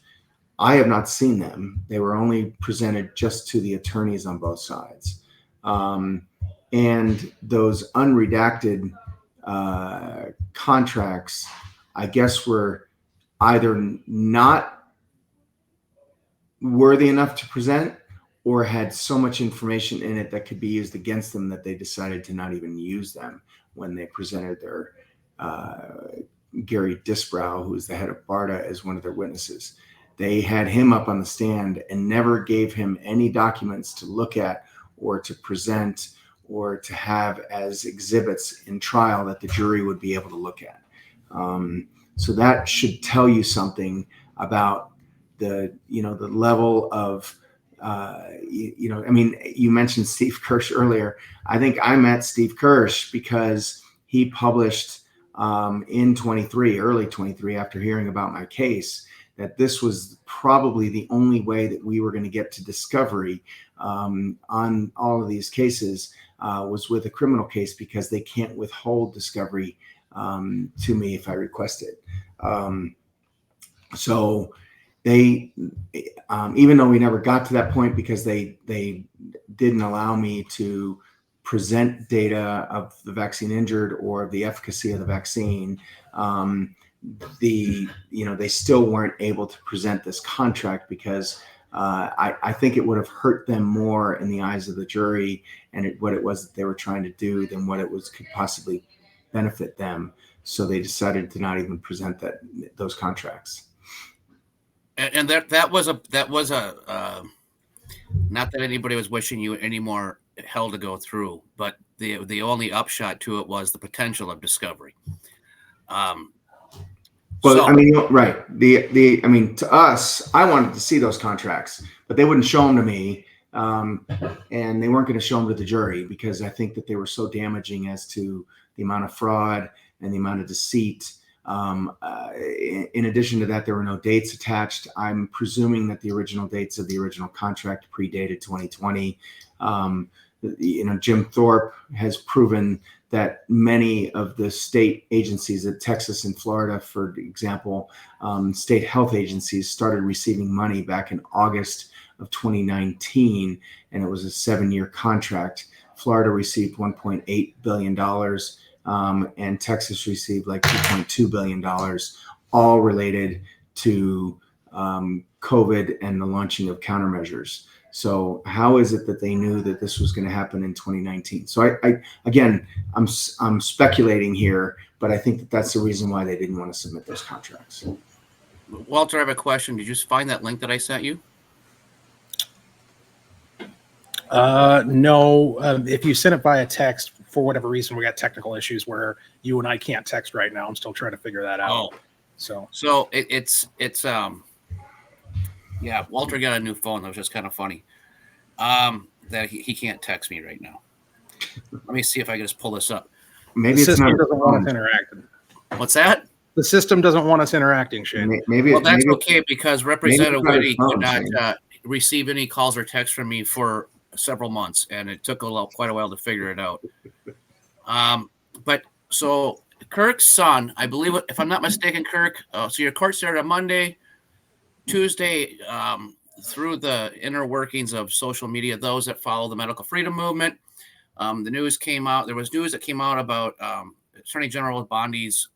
I have not seen them. They were only presented just to the attorneys on both sides. And those unredacted contracts, I guess, were either not worthy enough to present or had so much information in it that could be used against them that they decided to not even use them when they presented their Gary Disbrow, who is the head of BARDA, as one of their witnesses. They had him up on the stand and never gave him any documents to look at or to present or to have as exhibits in trial that the jury would be able to look at. So that should tell you something about the level of, you mentioned Steve Kirsch earlier. I think I met Steve Kirsch because he published in early 23, after hearing about my case, that this was probably the only way that we were going to get to discovery on all of these cases was with a criminal case, because they can't withhold discovery to me if I request it. So they, even though we never got to that point because they didn't allow me to present data of the vaccine injured or the efficacy of the vaccine, they still weren't able to present this contract because I think it would have hurt them more in the eyes of the jury and what it was that they were trying to do than what it could possibly benefit them. So they decided to not even present those contracts. And that was a not that anybody was wishing you any more hell to go through, but the only upshot to it was the potential of discovery. Right. To us, I wanted to see those contracts, but they wouldn't show them to me. And they weren't going to show them to the jury because I think that they were so damaging as to the amount of fraud and the amount of deceit. In addition to that, there were no dates attached. I'm presuming that the original dates of the original contract predated 2020. Jim Thorpe has proven that many of the state agencies at Texas and Florida, for example, state health agencies started receiving money back in August of 2019, and it was a 7-year contract. Florida received $1.8 billion, and Texas received like $2.2 billion, all related to COVID and the launching of countermeasures. So how is it that they knew that this was going to happen in 2019? So I'm speculating here, but I think that that's the reason why they didn't want to submit those contracts. Walter, I have a question. Did you find that link that I sent you? No. If you sent it via text, for whatever reason, we got technical issues where you and I can't text right now. I'm still trying to figure that out. So it's yeah, Walter got a new phone. That was just kind of funny that he can't text me right now. Let me see if I can just pull this up. Maybe the it's system not doesn't want us interacting. What's that? The system doesn't want us interacting, Shane. That's okay, because Representative Whitty could not receive any calls or texts from me for several months, and it took quite a while to figure it out. But so Kirk's son, I believe, if I'm not mistaken, Kirk, so your court started on Monday. Tuesday, through the inner workings of social media, those that follow the medical freedom movement, the news came out. There was news that came out about Attorney General Bondi's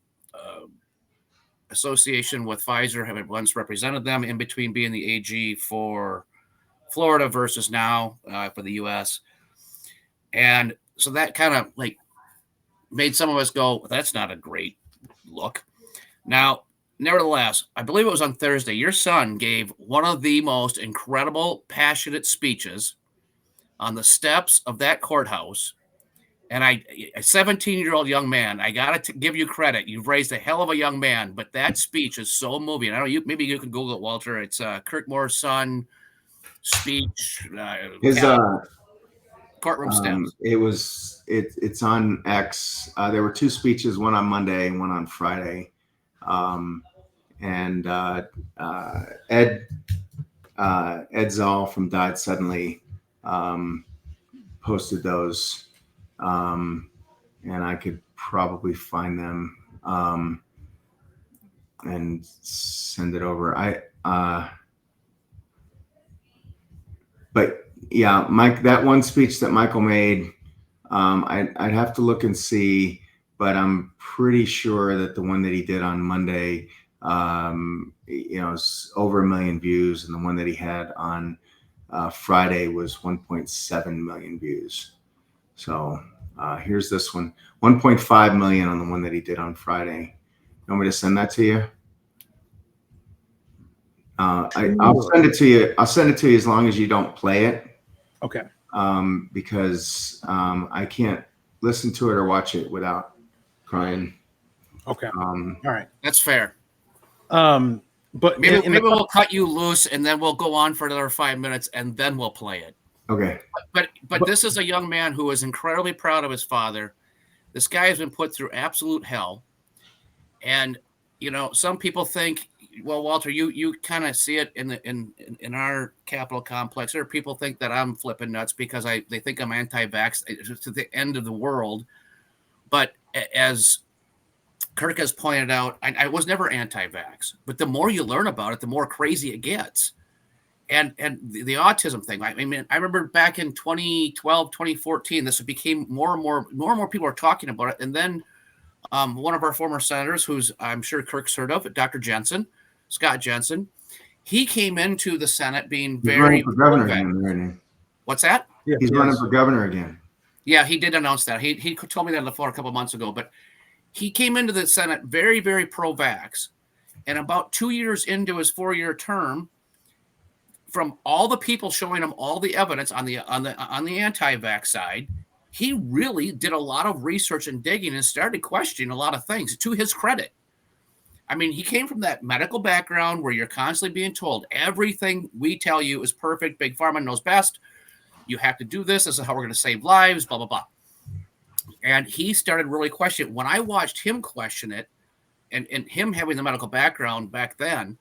association with Pfizer have once represented them in between being the AG for Florida versus now for the U.S. And so that kind of like made some of us go, that's not a great look. Now, nevertheless, I believe it was on Thursday, your son gave one of the most incredible, passionate speeches on the steps of that courthouse. And a 17-year-old young man, I got to give you credit. You've raised a hell of a young man, but that speech is so moving. I don't know, maybe you can Google it, Walter. It's Kirk Moore's son speech. His courtroom steps. It's on X. There were 2 speeches, one on Monday and one on Friday. And Ed Zoll from Died Suddenly posted those. And I could probably find them and send it over. But yeah, Mike, that one speech that Michael made, I'd have to look and see, but I'm pretty sure that the one that he did on Monday, is over 1 million views, and the one that he had on Friday was 1.7 million views. So here's this one, 1.5 million on the one that he did on Friday. You want me to send that to you? I'll send it to you. I'll send it to you as long as you don't play it. Okay. Because I can't listen to it or watch it without crying. Okay. All right. That's fair. But maybe we'll cut you loose and then we'll go on for another 5 minutes and then we'll play it. Okay. But this is a young man who is incredibly proud of his father. This guy has been put through absolute hell. And, some people think, well, Walter, you kind of see it in our Capitol complex. There are people think that I'm flipping nuts because they think I'm anti-vax to the end of the world. But as Kirk has pointed out, I was never anti-vax. But the more you learn about it, the more crazy it gets. And the autism thing. I mean, I remember back in 2012, 2014, this became more and more people are talking about it. And then one of our former senators, who's I'm sure Kirk's heard of, Dr. Jensen, Scott Jensen, he came into the Senate being very for governor again. What's that? Yeah, he's running for governor again. Yeah, he did announce that. He told me that on the phone a couple months ago. But he came into the Senate very, very pro-vax. And about 2 years into his 4-year term, from all the people showing him all the evidence on the anti-vax side, he really did a lot of research and digging and started questioning a lot of things, to his credit. I mean, he came from that medical background where you're constantly being told everything we tell you is perfect. Big Pharma knows best. You have to do this. This is how we're going to save lives, blah, blah, blah. And he started really questioning. When I watched him question it, and him having the medical background back then,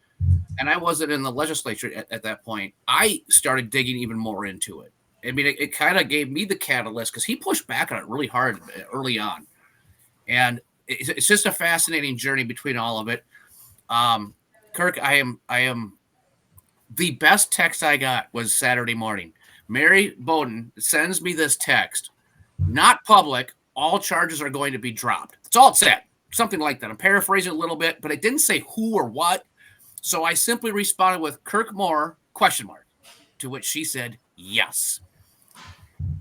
and I wasn't in the legislature at that point, I started digging even more into it. I mean, it kind of gave me the catalyst because he pushed back on it really hard early on. And it's just a fascinating journey between all of it. Kirk, I am the best text I got was Saturday morning. Mary Bowden sends me this text, not public. All charges are going to be dropped. That's all it said. Something like that. I'm paraphrasing a little bit, but it didn't say who or what. So I simply responded with Kirk Moore, ? To which she said, yes.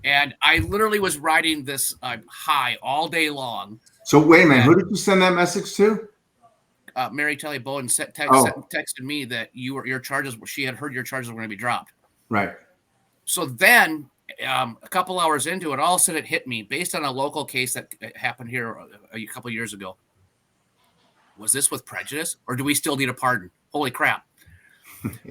And I literally was riding this high all day long. So wait a minute, who did you send that message to? Mary Telly Bowden texted me that your charges. She had heard your charges were going to be dropped. Right. So then, a couple hours into it, all of a sudden it hit me based on a local case that happened here a couple years ago. Was this with prejudice, or do we still need a pardon? Holy crap!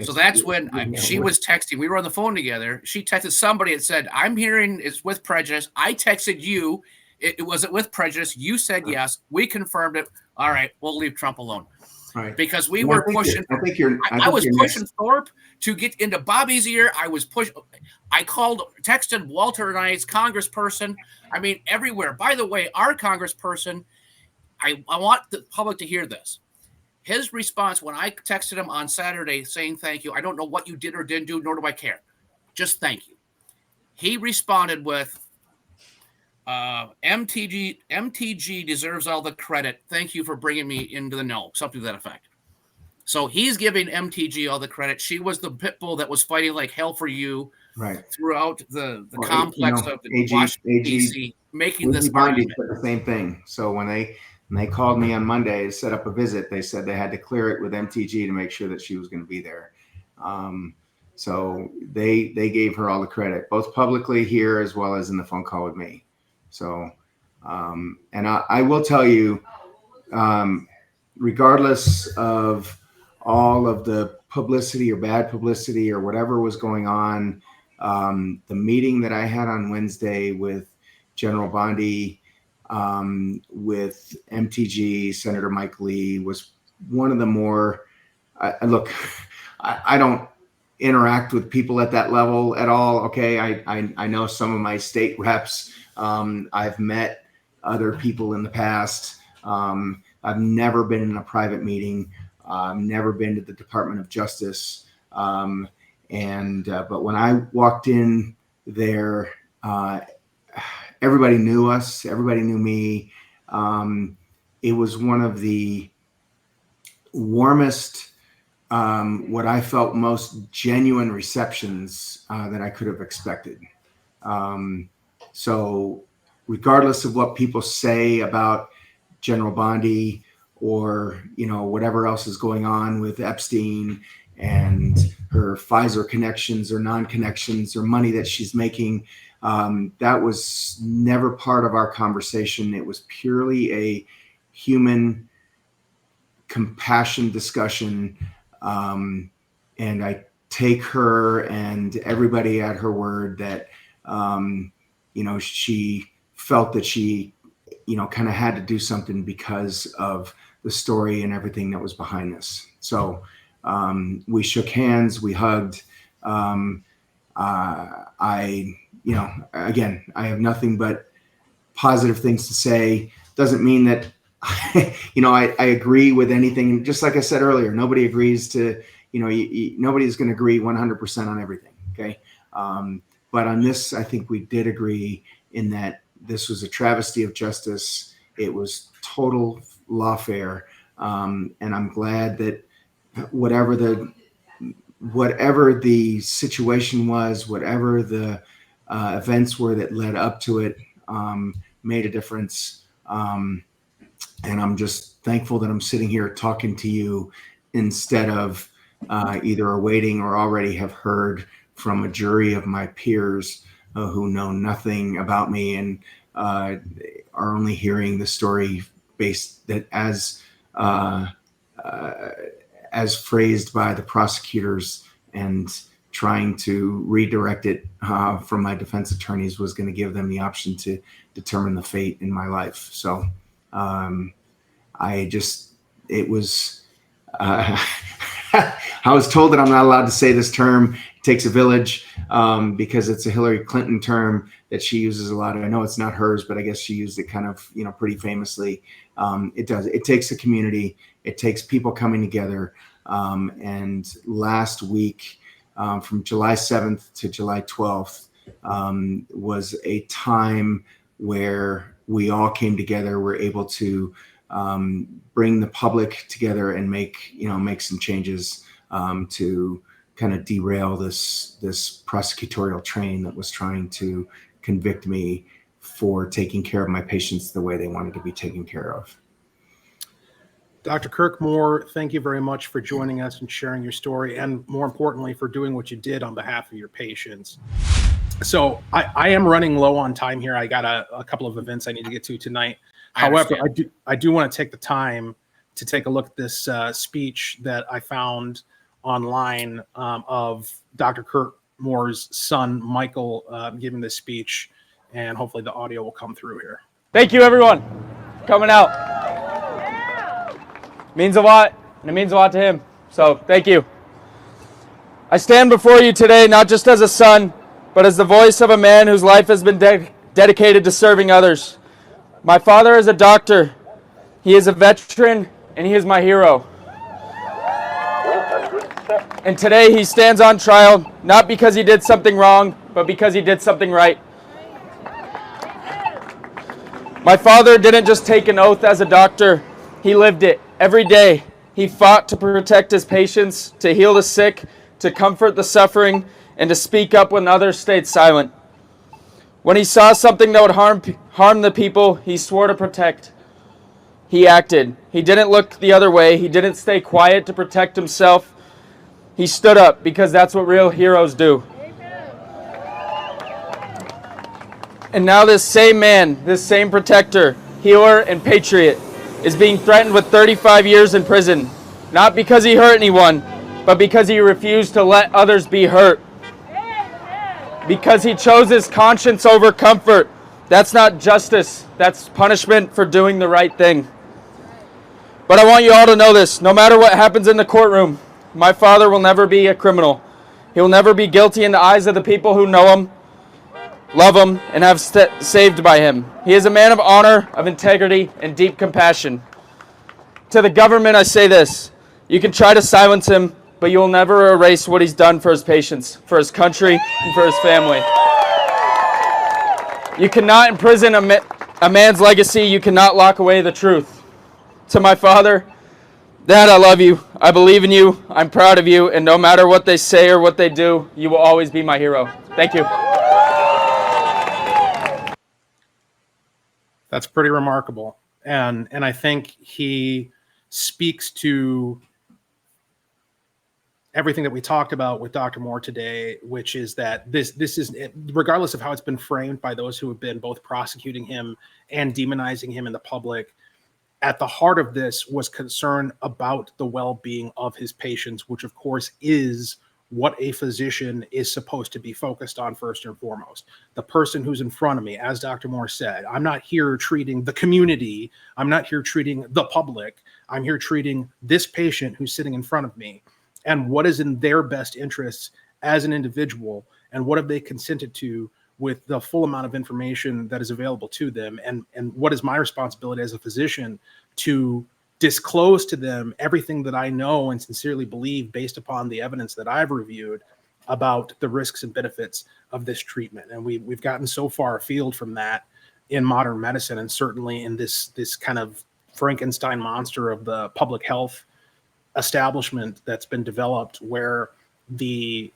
So that's when she was texting. We were on the phone together. She texted somebody and said, "I'm hearing it's with prejudice." I texted you. It was with prejudice. You said yes. We confirmed it. All right, we'll leave Trump alone. Right. Because we were pushing. I was pushing Thorpe to get into Bobby's ear. I was pushing. I texted Walter and I's congressperson. I mean, everywhere. By the way, our congressperson, I want the public to hear this. His response when I texted him on Saturday saying thank you, I don't know what you did or didn't do, nor do I care. Just thank you. He responded with, MTG deserves all the credit. Thank you for bringing me into the know. Something to that effect. So he's giving MTG all the credit. She was the pit bull that was fighting like hell for you throughout the complex of the Washington, D.C., making this argument. Said the same thing. So when they called me on Monday to set up a visit, they said they had to clear it with MTG to make sure that she was going to be there. So they gave her all the credit, both publicly here as well as in the phone call with me. So, and I will tell you, regardless of all of the publicity or bad publicity or whatever was going on, the meeting that I had on Wednesday with General Bondi, with MTG, Senator Mike Lee, was one of the more, I don't interact with people at that level at all. Okay. I know some of my state reps. I've met other people in the past. I've never been in a private meeting. I've never been to the Department of Justice. But when I walked in there, everybody knew us. Everybody knew me. It was one of the warmest, what I felt most genuine receptions that I could have expected. So regardless of what people say about General Bondi or, whatever else is going on with Epstein and her Pfizer connections or non-connections or money that she's making, that was never part of our conversation. It was purely a human compassion discussion. And I take her and everybody at her word that, she felt that she, kind of had to do something because of the story and everything that was behind this. So we shook hands, we hugged. Again, I have nothing but positive things to say. Doesn't mean that, I agree with anything. Just like I said earlier, nobody agrees to, nobody's going to agree 100% on everything. Okay. But on this, I think we did agree in that this was a travesty of justice. It was total lawfare. And I'm glad that whatever the situation was, whatever the events were that led up to it, made a difference. And I'm just thankful that I'm sitting here talking to you instead of either awaiting or already have heard from a jury of my peers who know nothing about me and are only hearing the story based that as phrased by the prosecutors, and trying to redirect it from my defense attorneys was going to give them the option to determine the fate in my life. So I was told that I'm not allowed to say this term. It takes a village because it's a Hillary Clinton term that she uses a lot. I know it's not hers, but I guess she used it kind of, pretty famously. It does. It takes a community. It takes people coming together. And last week, from July 7th to July 12th, was a time where we all came together. We're able to bring the public together and make some changes to kind of derail this prosecutorial train that was trying to convict me for taking care of my patients the way they wanted to be taken care of. Dr. Kirk Moore, thank you very much for joining us and sharing your story, and more importantly, for doing what you did on behalf of your patients. So I am running low on time here. I got a couple of events I need to get to tonight. However, I do want to take the time to take a look at this speech that I found online of Dr. Kirk Moore's son, Michael, giving this speech, and hopefully the audio will come through here. Thank you, everyone, for coming out. Means a lot, and it means a lot to him. So thank you. I stand before you today not just as a son, but as the voice of a man whose life has been dedicated to serving others. My father is a doctor. He is a veteran, and he is my hero. And today he stands on trial, not because he did something wrong, but because he did something right. My father didn't just take an oath as a doctor, he lived it every day. He fought to protect his patients, to heal the sick, to comfort the suffering, and to speak up when others stayed silent. When he saw something that would harm the people he swore to protect, he acted. He didn't look the other way. He didn't stay quiet to protect himself. He stood up because that's what real heroes do. And now this same man, this same protector, healer, and patriot is being threatened with 35 years in prison, not because he hurt anyone, but because he refused to let others be hurt. Because he chose his conscience over comfort. That's not justice. That's punishment for doing the right thing. But I want you all to know this. No matter what happens in the courtroom, my father will never be a criminal. He will never be guilty in the eyes of the people who know him, love him, and have saved by him. He is a man of honor, of integrity, and deep compassion. To the government, I say this. You can try to silence him, but you will never erase what he's done for his patients, for his country, and for his family. You cannot imprison a man's legacy. You cannot lock away the truth. To my father, Dad, I love you. I believe in you. I'm proud of you. And no matter what they say or what they do, you will always be my hero. Thank you. That's pretty remarkable. And I think he speaks to everything that we talked about with Dr. Moore today, which is that this is, regardless of how it's been framed by those who have been both prosecuting him and demonizing him in the public, at the heart of this was concern about the well-being of his patients, which of course is what a physician is supposed to be focused on first and foremost. The person who's in front of me, as Dr. Moore said, I'm not here treating the community. I'm not here treating the public. I'm here treating this patient who's sitting in front of me, and what is in their best interests as an individual, and what have they consented to with the full amount of information that is available to them, and what is my responsibility as a physician to disclose to them everything that I know and sincerely believe based upon the evidence that I've reviewed about the risks and benefits of this treatment. And we've gotten so far afield from that in modern medicine, and certainly in this kind of Frankenstein monster of the public health establishment that's been developed, where the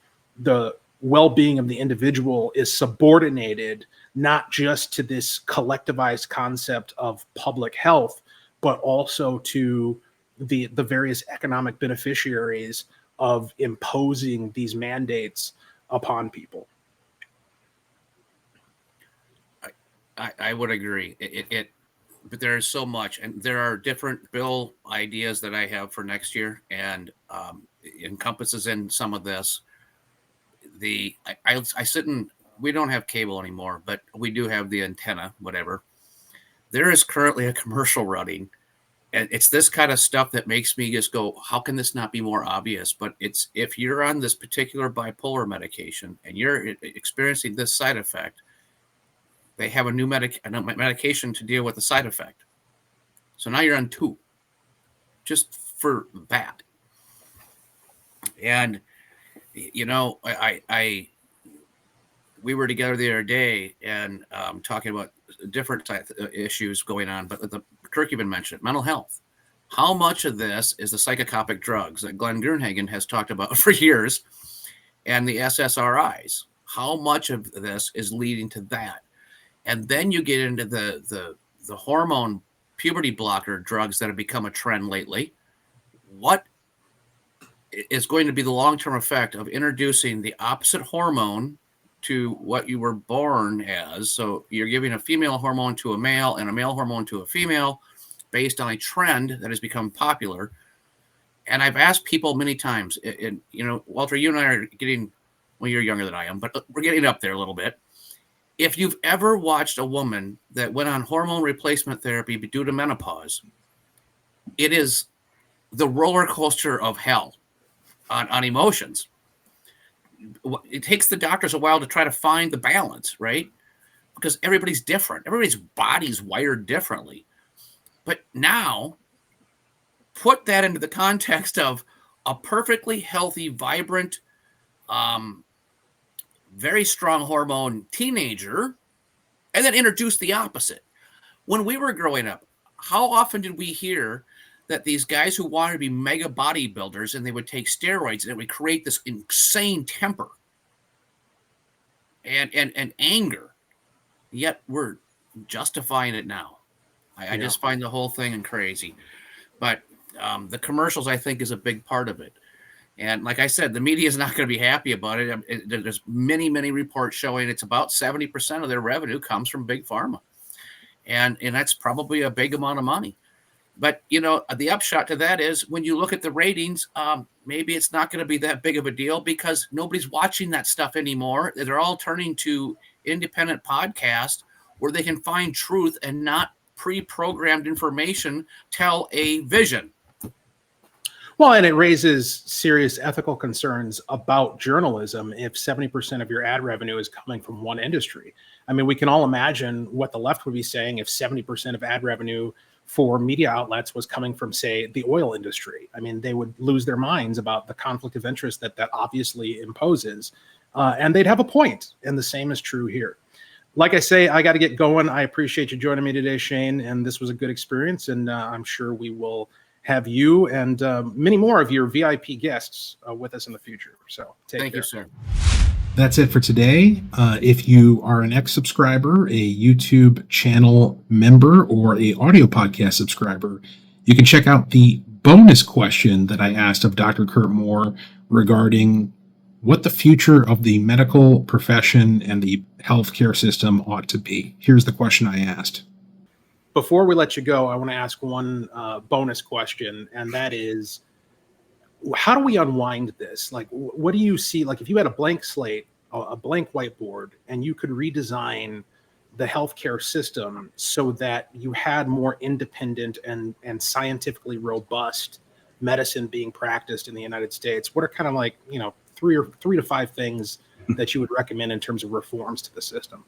well-being of the individual is subordinated not just to this collectivized concept of public health, but also to the various economic beneficiaries of imposing these mandates upon people. I would agree. But there is so much, and there are different bill ideas that I have for next year, and it encompasses in some of this. I sit in, we don't have cable anymore, but we do have the antenna, whatever. There is currently a commercial running, and it's this kind of stuff that makes me just go, how can this not be more obvious? But it's, if you're on this particular bipolar medication and you're experiencing this side effect, they have a new medication to deal with the side effect. So now you're on 2, just for that. And, you know, we were together the other day and talking about different type of issues going on, but the Kirk even mentioned mental health. How much of this is the psychotropic drugs that Glenn Gernhagen has talked about for years, and the SSRIs? How much of this is leading to that? And then you get into the hormone puberty blocker drugs that have become a trend lately. What is going to be the long-term effect of introducing the opposite hormone to what you were born as? So you're giving a female hormone to a male and a male hormone to a female based on a trend that has become popular. And I've asked people many times, and you know, Walter, you and I are getting, well, you're younger than I am, but we're getting up there a little bit. If you've ever watched a woman that went on hormone replacement therapy due to menopause, it is the roller coaster of hell on emotions. It takes the doctors a while to try to find the balance, right? Because everybody's different. Everybody's body's wired differently. But now, put that into the context of a perfectly healthy, vibrant, very strong hormone teenager, and then introduce the opposite. When we were growing up, how often did we hear that these guys who wanted to be mega bodybuilders and they would take steroids and it would create this insane temper and anger, yet we're justifying it now. I just find the whole thing crazy. But the commercials, I think, is a big part of it. And like I said, the media is not going to be happy about it. There's many, many reports showing it's about 70% of their revenue comes from big pharma. And that's probably a big amount of money. But, the upshot to that is when you look at the ratings, maybe it's not going to be that big of a deal because nobody's watching that stuff anymore. They're all turning to independent podcasts where they can find truth and not pre-programmed information tell a vision. Well, and it raises serious ethical concerns about journalism if 70% of your ad revenue is coming from one industry. I mean, we can all imagine what the left would be saying if 70% of ad revenue for media outlets was coming from, say, the oil industry. I mean, they would lose their minds about the conflict of interest that obviously imposes. And they'd have a point. And the same is true here. Like I say, I got to get going. I appreciate you joining me today, Shane. And this was a good experience. And I'm sure we will have you and many more of your VIP guests with us in the future. So thank you, sir. That's it for today. If you are an ex-subscriber, a YouTube channel member, or a audio podcast subscriber, you can check out the bonus question that I asked of Dr. Kirk Moore regarding what the future of the medical profession and the healthcare system ought to be. Here's the question I asked. Before we let you go, I want to ask one bonus question, and that is, how do we unwind this? Like, what do you see? Like, if you had a blank slate, a blank whiteboard, and you could redesign the healthcare system so that you had more independent and scientifically robust medicine being practiced in the United States, what are kind of like, 3 to 5 things that you would recommend in terms of reforms to the system?